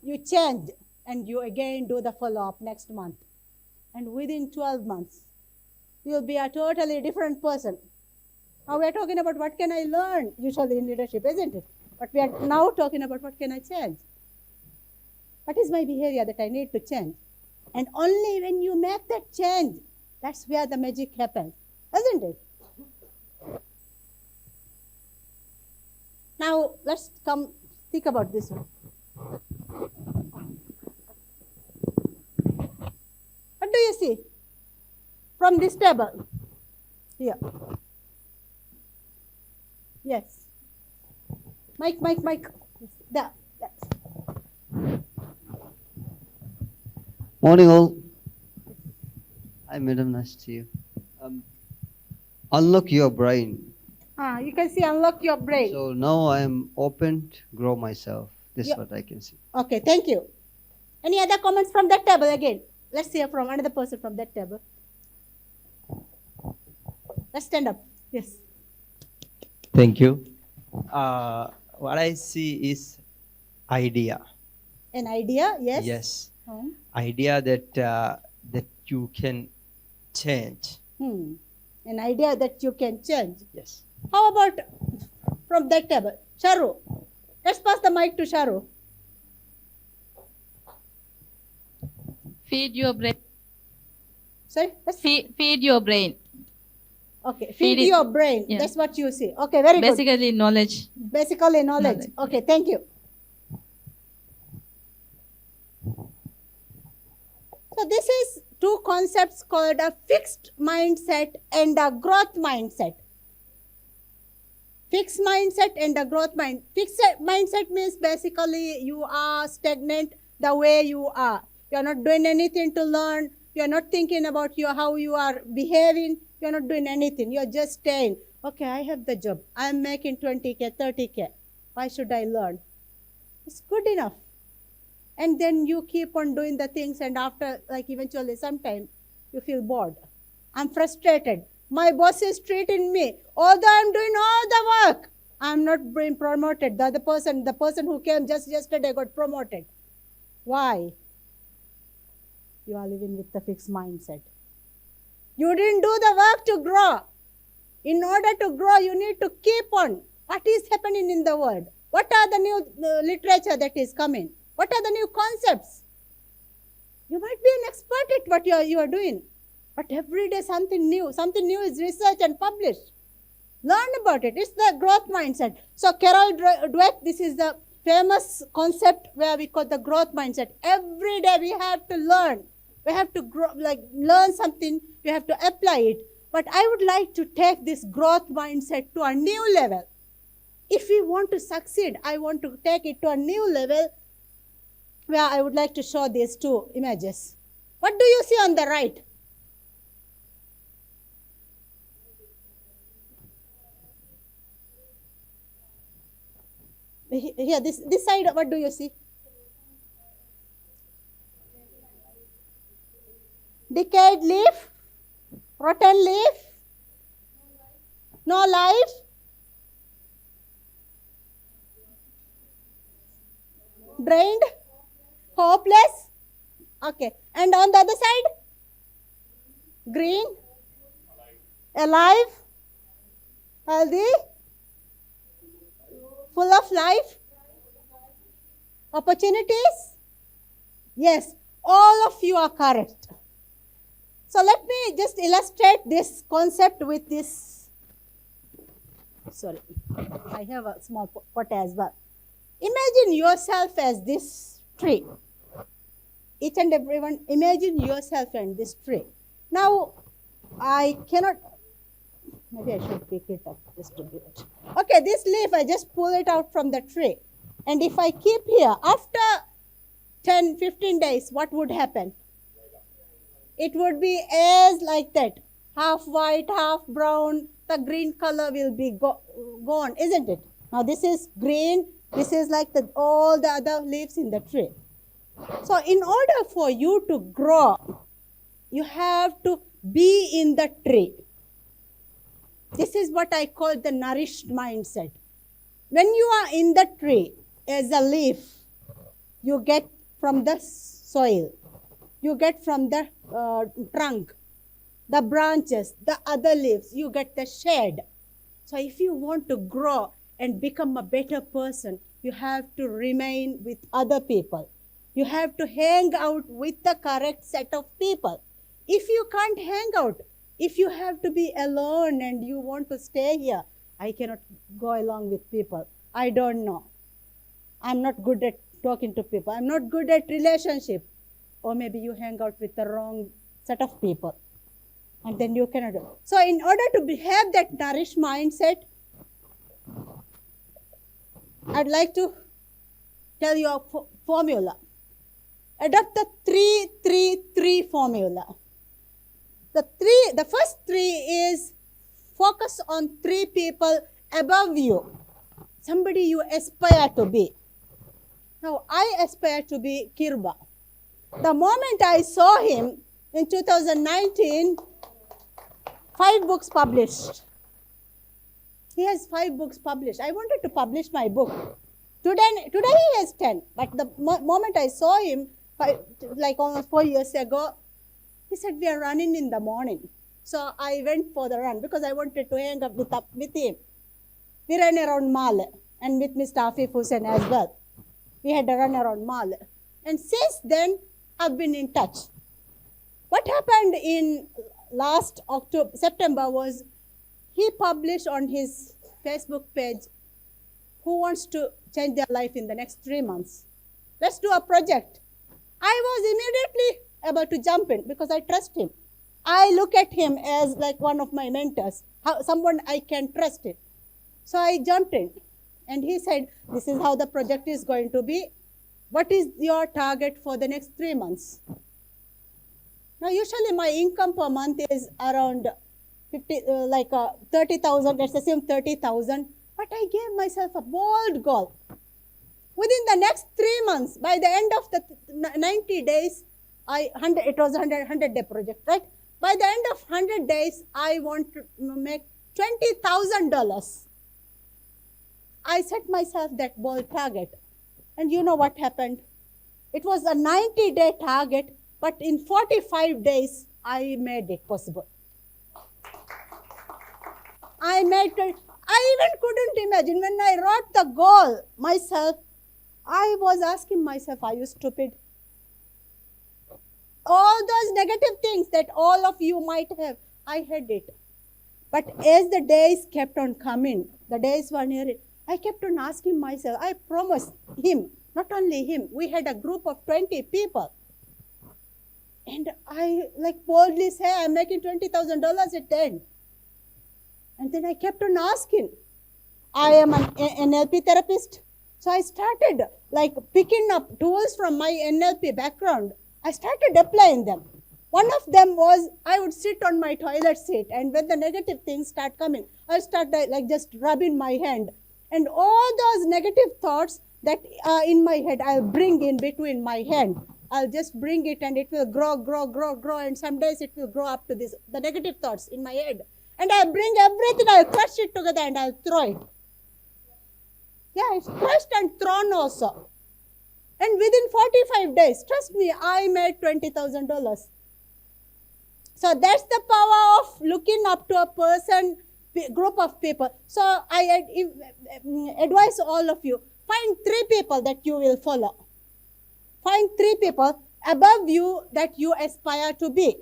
you change, and you again do the follow-up next month. And within 12 months, you will be a totally different person. Now we are talking about what can I learn usually in leadership, isn't it? But we are now talking about what can I change. What is my behavior that I need to change? And only when you make that change, that's where the magic happens, isn't it? Now let's come think about this one. What do you see from this table? Here. Yes. Mike. There. Yes. Morning all. Hi madam, nice to see you. Unlock your brain. You can see unlock your brain. So now I am open to grow myself. This is what I can see. Okay, thank you. Any other comments from that table again? Let's hear from another person from that table. Let's stand up. Yes. Thank you. What I see is idea. An idea, yes? Yes. Hmm. Idea that you can change. An idea that you can change. Yes. How about from that table? Sharu. Let's pass the mic to Sharu. Feed your brain. Sorry? Feed your brain. Okay, Feed feed it. your brain. Yeah. That's what you see. Okay, very good. Basically, knowledge. Basically knowledge. Knowledge. Okay, thank you. So this is two concepts called a fixed mindset and a growth mindset. Fixed mindset and a growth mind. Fixed mindset means basically you are stagnant the way you are. You are not doing anything to learn. You are not thinking about how you are behaving. You are not doing anything. You are just staying. Okay, I have the job. I am making 20K, 30K. Why should I learn? It's good enough. And then you keep on doing the things, and after, like, eventually sometime you feel bored. I'm frustrated. My boss is treating me. Although I'm doing all the work, I'm not being promoted. The person who came just yesterday got promoted. Why? You are living with the fixed mindset. You didn't do the work to grow. In order to grow, you need to keep on. What is happening in the world? What are the new literature that is coming? What are the new concepts? You might be an expert at what you are doing, but every day something new is researched and published. Learn about it. It's the growth mindset. So Carol Dweck, this is the famous concept where we call the growth mindset. Every day we have to learn. We have to grow, learn something. We have to apply it. But I would like to take this growth mindset to a new level. If we want to succeed, I want to take it to a new level where I would like to show these two images. What do you see on the right? Here, this side, what do you see? Decayed leaf, rotten leaf, no life, drained, hopeless. Okay, and on the other side, green, alive, healthy, full of life, opportunities. Yes, all of you are correct. So let me just illustrate this concept with this. Sorry, I have a small pot as well. Imagine yourself as this tree. Each and everyone, imagine yourself in this tree. Now, I cannot, maybe I should pick it up just a bit. Okay, this leaf, I just pull it out from the tree. And if I keep here, after 10, 15 days, what would happen? It would be as like that, half white, half brown. The green color will be gone, isn't it? Now this is green, this is like all the other leaves in the tree. So in order for you to grow, you have to be in the tree. This is what I call the nourished mindset. When you are in the tree as a leaf, you get from the soil, you get from the trunk, the branches, the other leaves, you get the shade. So if you want to grow and become a better person, you have to remain with other people. You have to hang out with the correct set of people. If you can't hang out, if you have to be alone and you want to stay here, I cannot go along with people. I don't know. I'm not good at talking to people. I'm not good at relationship. Or maybe you hang out with the wrong set of people. And then you cannot do. So in order to have that nourished mindset, I'd like to tell you a formula. Adopt the 3-3-3 formula. The first 3 is focus on 3 people above you. Somebody you aspire to be. Now, I aspire to be Kirba. The moment I saw him in 2019, 5 books published. He has 5 books published. I wanted to publish my book. Today he has 10. But the moment I saw him, like almost 4 years ago, he said, we are running in the morning. So I went for the run because I wanted to hang up with him. We ran around Mall and with Mr. Afif Hussain as well. We had a run around Mall. And since then, I've been in touch. What happened in last September was he published on his Facebook page, who wants to change their life in the next 3 months. Let's do a project. I was immediately able to jump in because I trust him. I look at him as like one of my mentors, someone I can trust in. So I jumped in and he said, this is how the project is going to be. What is your target for the next 3 months? Now, usually my income per month is around 30,000, let's assume 30,000. But I gave myself a bold goal. Within the next 3 months, by the end of the 90 days, it was a 100-day project, right? By the end of 100 days, I want to make $20,000. I set myself that bold target. And you know what happened? It was a 90-day target, but in 45 days, I made it possible. I even couldn't imagine when I wrote the goal myself, I was asking myself, are you stupid? All those negative things that all of you might have, I had it. But as the days kept on coming, the days were near it, I kept on asking myself, I promised him, not only him, we had a group of 20 people. And I boldly say, I'm making $20,000 at the end. And then I kept on asking. I am an NLP therapist. So I started picking up tools from my NLP background. I started applying them. One of them was I would sit on my toilet seat, and when the negative things start coming, I'll start just rubbing my hand. And all those negative thoughts that are in my head, I'll bring in between my hand. I'll just bring it and it will grow, and some days it will grow up to the negative thoughts in my head. And I'll bring everything, I'll crush it together and I'll throw it. Yeah, it's crushed and thrown also. And within 45 days, trust me, I made $20,000. So that's the power of looking up to a person, group of people. So I advise all of you, find 3 people that you will follow. Find 3 people above you that you aspire to be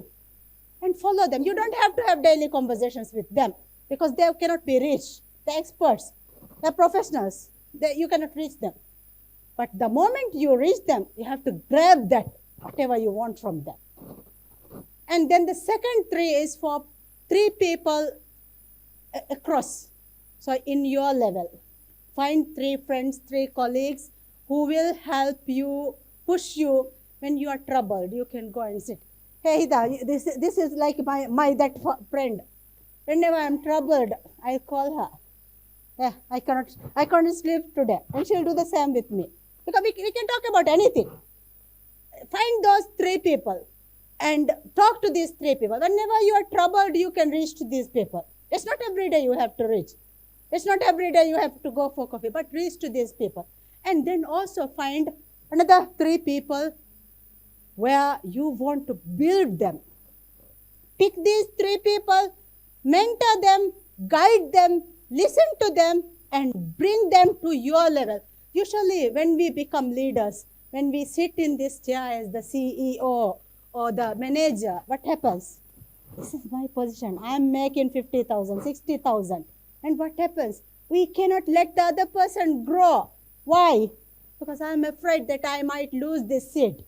and follow them. You don't have to have daily conversations with them because they cannot be reached. They're experts, they're professionals. You cannot reach them. But the moment you reach them, you have to grab that, whatever you want from them. And then the second 3 is for 3 people across. So in your level, find 3 friends, 3 colleagues who will help you, push you when you are troubled. You can go and sit. Hey, Hida, this is like that friend. Whenever I'm troubled, I call her. Yeah, I cannot sleep today. And she'll do the same with me. Because we can talk about anything. Find those 3 people and talk to these 3 people. Whenever you are troubled, you can reach to these people. It's not every day you have to reach. It's not every day you have to go for coffee, but reach to these people. And then also find another 3 people where you want to build them. Pick these 3 people, mentor them, guide them, listen to them, and bring them to your level. Usually, when we become leaders, when we sit in this chair as the CEO or the manager, what happens? This is my position. I'm making 50,000, 60,000. And what happens? We cannot let the other person grow. Why? Because I'm afraid that I might lose this seat.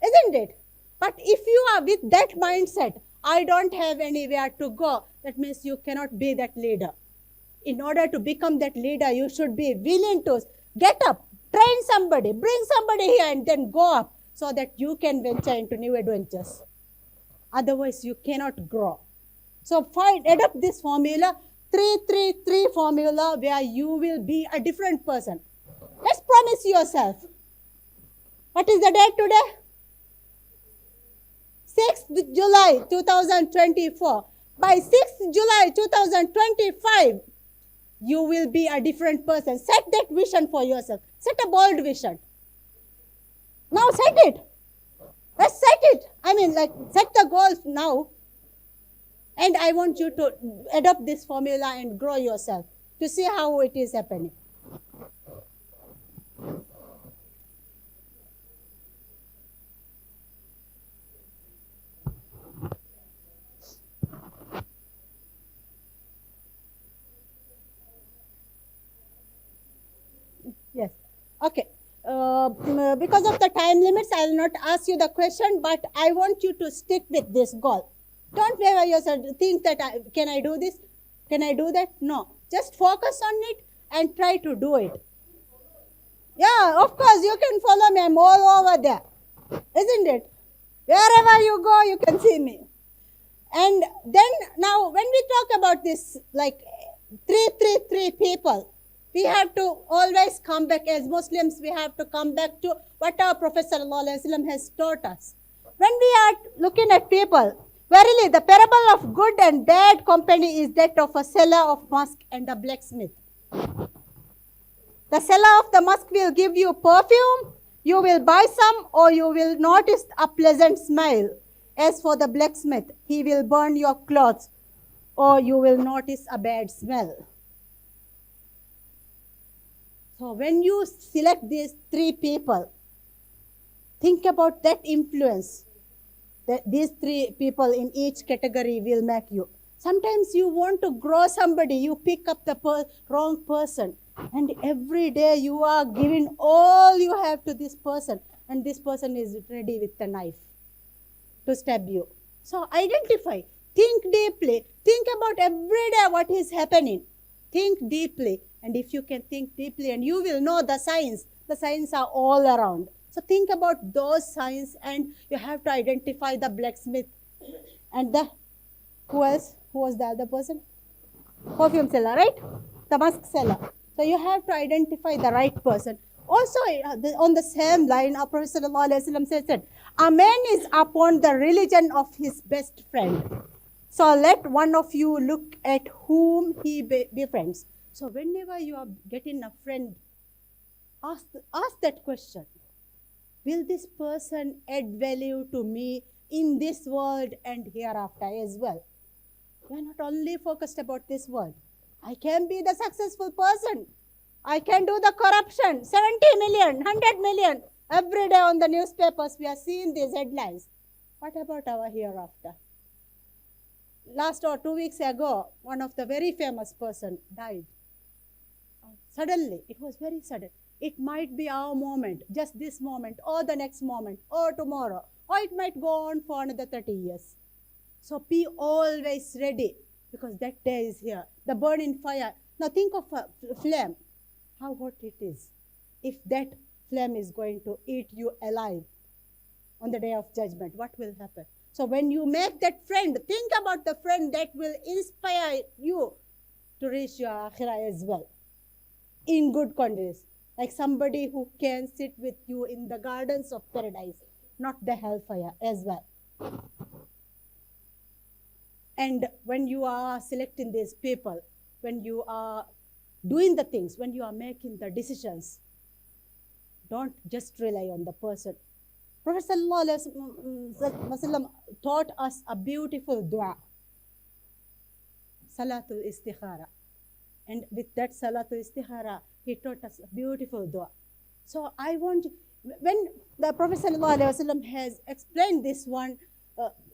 Isn't it? But if you are with that mindset, I don't have anywhere to go, that means you cannot be that leader. In order to become that leader, you should be willing to get up, train somebody, bring somebody here, and then go up so that you can venture into new adventures. Otherwise, you cannot grow. So adopt this formula, 3-3-3 formula, where you will be a different person. Let's promise yourself. What is the date today? 6th July 2024. By 6th July 2025, you will be a different person. Set that vision for yourself. Set a bold vision. Now set it. Let's set it. I mean, like, set the goals now. And I want you to adopt this formula and grow yourself to see how it is happening. Yes. Okay. Because of the time limits, I will not ask you the question, but I want you to stick with this goal. Don't ever yourself think that, can I do this? Can I do that? No. Just focus on it and try to do it. Yeah, of course, you can follow me. I'm all over there. Isn't it? Wherever you go, you can see me. And then, now, when we talk about this, like 333 people, we have to always come back, as Muslims, we have to come back to what our Prophet ﷺ has taught us. When we are looking at people, verily the parable of good and bad company is that of a seller of musk and a blacksmith. The seller of the musk will give you perfume, you will buy some, or you will notice a pleasant smell. As for the blacksmith, he will burn your clothes, or you will notice a bad smell. So when you select these 3 people, think about that influence that these 3 people in each category will make you. Sometimes you want to grow somebody, you pick up the wrong person, and every day you are giving all you have to this person, and this person is ready with the knife to stab you. So identify, think deeply, think about every day what is happening. Think deeply, and if you can think deeply, and you will know the signs are all around. So think about those signs, and you have to identify the blacksmith and the, who else? Who was the other person? Perfume seller, right? The musk seller. So you have to identify the right person. Also, on the same line, our Prophet ﷺ said, a man is upon the religion of his best friend. So let one of you look at whom he befriends. So whenever you are getting a friend, ask that question. Will this person add value to me in this world and hereafter as well? We are not only focused about this world. I can be the successful person. I can do the corruption. 70 million, 100 million. Every day on the newspapers, we are seeing these headlines. What about our hereafter? Last or 2 weeks ago, one of the very famous person died. Suddenly, it was very sudden. It might be our moment, just this moment, or the next moment, or tomorrow, or it might go on for another 30 years. So be always ready, because that day is here. The burning fire. Now think of a flame, how hot it is. If that flame is going to eat you alive on the day of judgment, what will happen? So when you make that friend, think about the friend that will inspire you to reach your akhirah as well, in good conditions. Like somebody who can sit with you in the gardens of paradise, not the hellfire as well. And when you are selecting these people, when you are doing the things, when you are making the decisions, don't just rely on the person. Prophet ﷺ taught us a beautiful dua, Salatul Istikhara. And with that Salatul Istikhara, he taught us a beautiful dua. So I want, when the Prophet ﷺ has explained this one,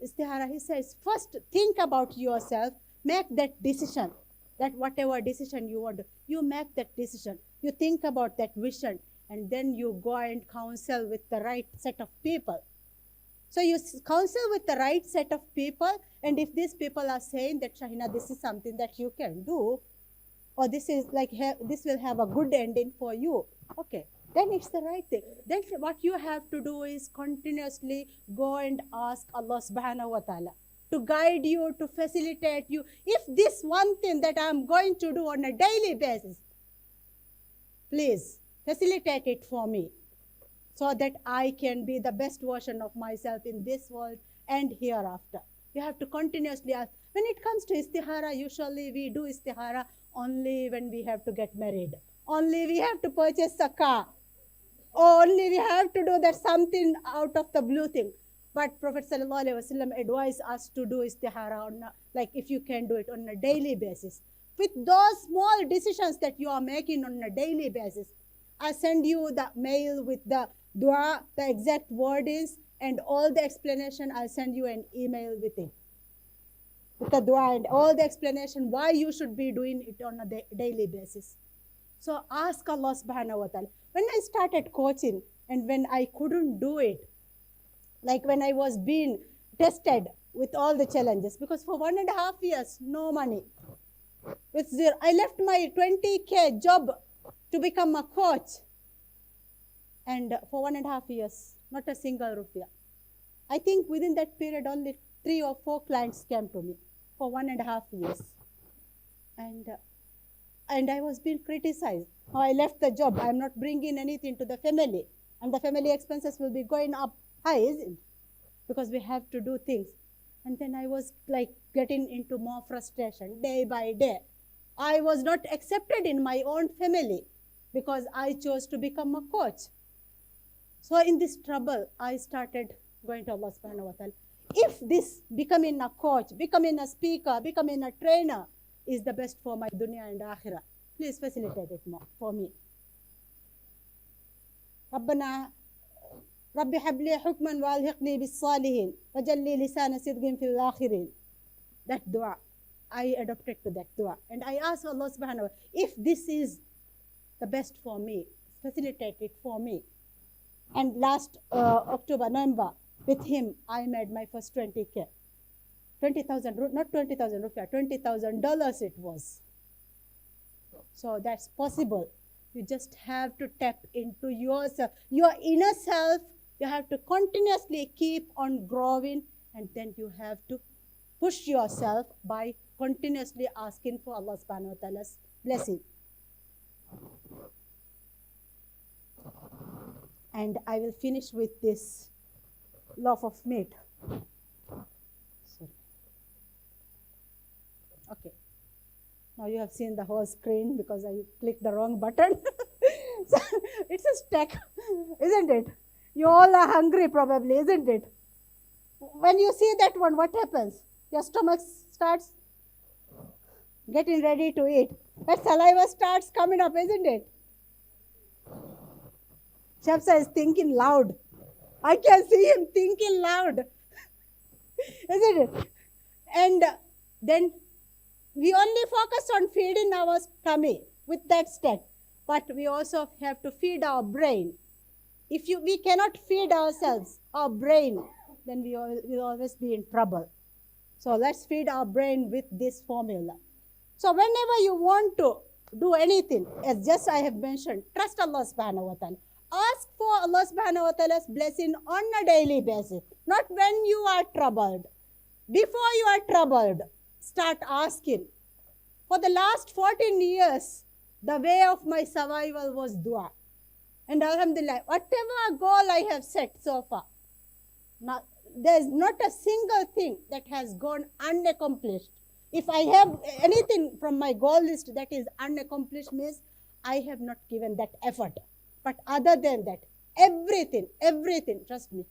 Istikhara, he says, first think about yourself, make that decision, that whatever decision you want, you make that decision. You think about that vision, and then you go and counsel with the right set of people. So you counsel with the right set of people, and if these people are saying that, Shaheena, this is something that you can do, or this is like, this will have a good ending for you, okay, then it's the right thing. Then what you have to do is continuously go and ask Allah subhanahu wa ta'ala to guide you, to facilitate you. If this one thing that I'm going to do on a daily basis, please facilitate it for me, so that I can be the best version of myself in this world and hereafter. You have to continuously ask. When it comes to istihara, usually we do istihara only when we have to get married. Only we have to purchase a car. Only we have to do that something out of the blue thing. But Prophet ﷺ advised us to do istihara on like if you can do it on a daily basis. With those small decisions that you are making on a daily basis, I send you the mail with the dua, the exact wordings, and all the explanation. I'll send you an email with it. With the dua and all the explanation why you should be doing it on a daily basis. So ask Allah subhanahu wa ta'ala. When I started coaching and when I couldn't do it, like when I was being tested with all the challenges, because for 1.5 years, no money. With zero, I left my 20K job to become a coach. And for 1.5 years, not a single rupiah. I think within that period, only 3 or 4 clients came to me for 1.5 years. And I was being criticized. How I left the job. I'm not bringing anything to the family. And the family expenses will be going up high, isn't it? Because we have to do things. And then I was like getting into more frustration day by day. I was not accepted in my own family because I chose to become a coach. So in this trouble, I started going to Allah subhanahu wa ta'ala. If this becoming a coach, becoming a speaker, becoming a trainer is the best for my dunya and akhirah, please facilitate it more for me. ربي هب لي حكما والحقني بالصالحين وجل لي لسان صدق في الآخرين. That dua, I adopted to that dua. And I asked Allah subhanahu wa ta'ala, if this is the best for me, facilitate it for me. And last October, November, with him, I made my first 20K. 20,000, not 20,000 rupiah, $20,000 it was. So that's possible. You just have to tap into yourself, your inner self. You have to continuously keep on growing, and then you have to push yourself by continuously asking for Allah subhanahu wa ta'ala's blessing. And I will finish with this loaf of meat. Sorry. Okay. Now you have seen the whole screen because I clicked the wrong button. So it's a stack, isn't it? You all are hungry probably, isn't it? When you see that one, what happens? Your stomach starts getting ready to eat. That saliva starts coming up, isn't it? Shamsa is thinking loud. I can see him thinking loud. Isn't it? And then we only focus on feeding our tummy with that stack. But we also have to feed our brain. If we cannot feed ourselves, our brain, then we will always be in trouble. So let's feed our brain with this formula. So whenever you want to do anything, as just I have mentioned, trust Allah subhanahu wa ta'ala. Ask for Allah subhanahu wa ta'ala's blessing on a daily basis, not when you are troubled. Before you are troubled, start asking. For the last 14 years, the way of my survival was dua. And alhamdulillah, whatever goal I have set so far, there is not a single thing that has gone unaccomplished. If I have anything from my goal list that is unaccomplished, means I have not given that effort. But other than that, everything, trust me,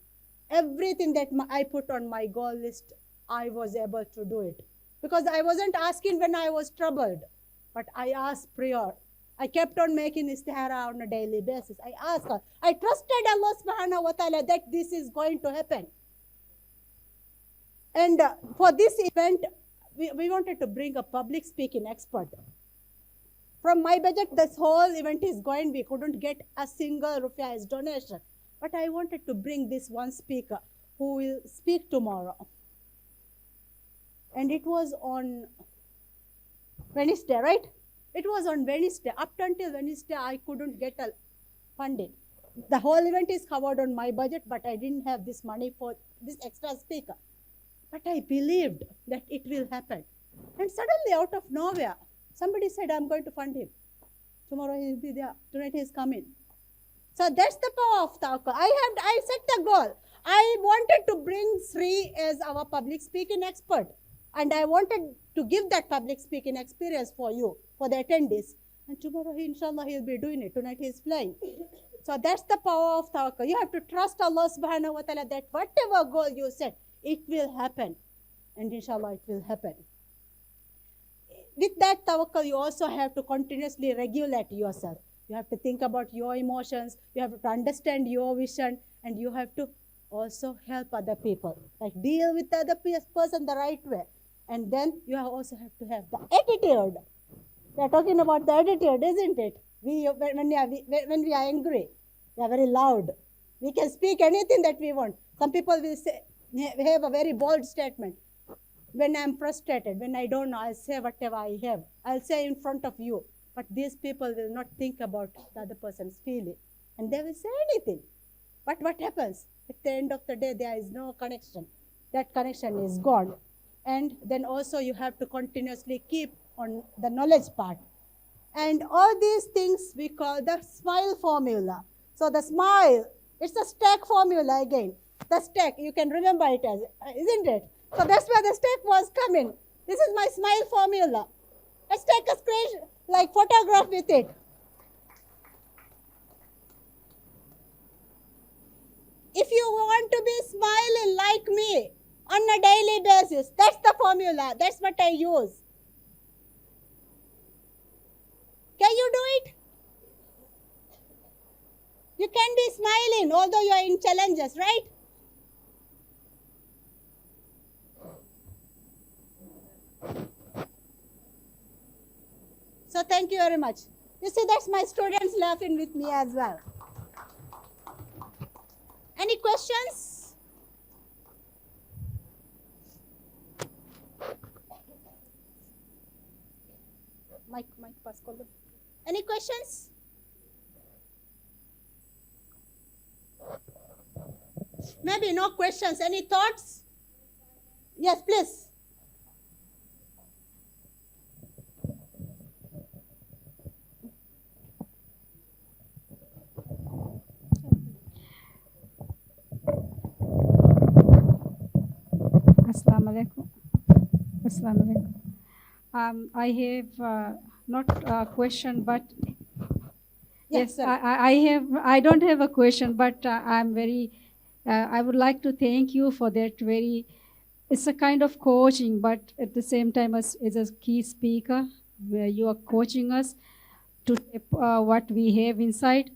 everything that I put on my goal list, I was able to do it. Because I wasn't asking when I was troubled, but I asked prayer. I kept on making istihara on a daily basis. I asked her. I trusted Allah subhanahu wa ta'ala that this is going to happen. And for this event, we wanted to bring a public speaking expert. From my budget, this whole event is going. We couldn't get a single rupiah as donation. But I wanted to bring this one speaker who will speak tomorrow. And it was on Wednesday, right? It was on Wednesday. Up until Wednesday, I couldn't get a funding. The whole event is covered on my budget, but I didn't have this money for this extra speaker. But I believed that it will happen. And suddenly, out of nowhere, somebody said, I'm going to fund him. Tomorrow he will be there. Tonight he is coming. So that's the power of tawakkul. I set the goal. I wanted to bring Sri as our public speaking expert. And I wanted to give that public speaking experience for you, for the attendees. And tomorrow, inshallah, he'll be doing it. Tonight, he's flying. So that's the power of tawakkul. You have to trust Allah subhanahu wa ta'ala that whatever goal you set, it will happen. And inshallah, it will happen. With that tawakkul, you also have to continuously regulate yourself. You have to think about your emotions. You have to understand your vision. And you have to also help other people. Like deal with the other person the right way. And then you also have to have the attitude. We are talking about the attitude, isn't it? When we are angry, we are very loud. We can speak anything that we want. Some people will say, have a very bold statement. When I am frustrated, when I don't know, I'll say whatever I have. I'll say in front of you. But these people will not think about the other person's feeling. And they will say anything. But what happens? At the end of the day, there is no connection. That connection is gone. And then also you have to continuously keep on the knowledge part. And all these things we call the SMILE formula. So the SMILE, it's a stack formula again. The stack, you can remember it as, isn't it? So that's where the stack was coming. This is my SMILE formula. Let's take a screen, like photograph with it. If you want to be smiling like me on a daily basis, that's the formula. That's what I use. Can you do it? You can be smiling although you are in challenges, right? So thank you very much. You see, that's my students laughing with me as well. Any questions? Mike, pass call. Any questions? Maybe no questions. Any thoughts? Yes, please. Assalamu alaikum. Assalamu alaikum. I have not a question, but yes, I don't have a question, but I'm very. I would like to thank you for that very. It's a kind of coaching, but at the same time, as a key speaker, where you are coaching us to tap what we have inside.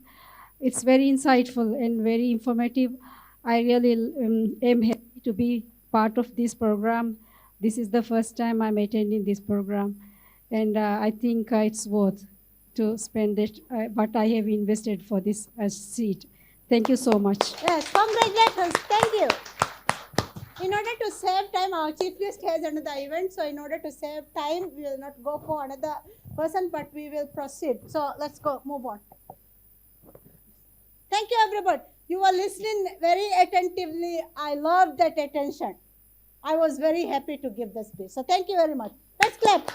It's very insightful and very informative. I really am happy to be part of this program. This is the first time I'm attending this program. And I think it's worth to spend it, what I have invested for this seat. Thank you so much. Yes, congratulations. Thank you. In order to save time, our chief guest has another event. So in order to save time, we will not go for another person, but we will proceed. So let's go, move on. Thank you, everybody. You were listening very attentively. I love that attention. I was very happy to give the speech. So thank you very much. Let's clap.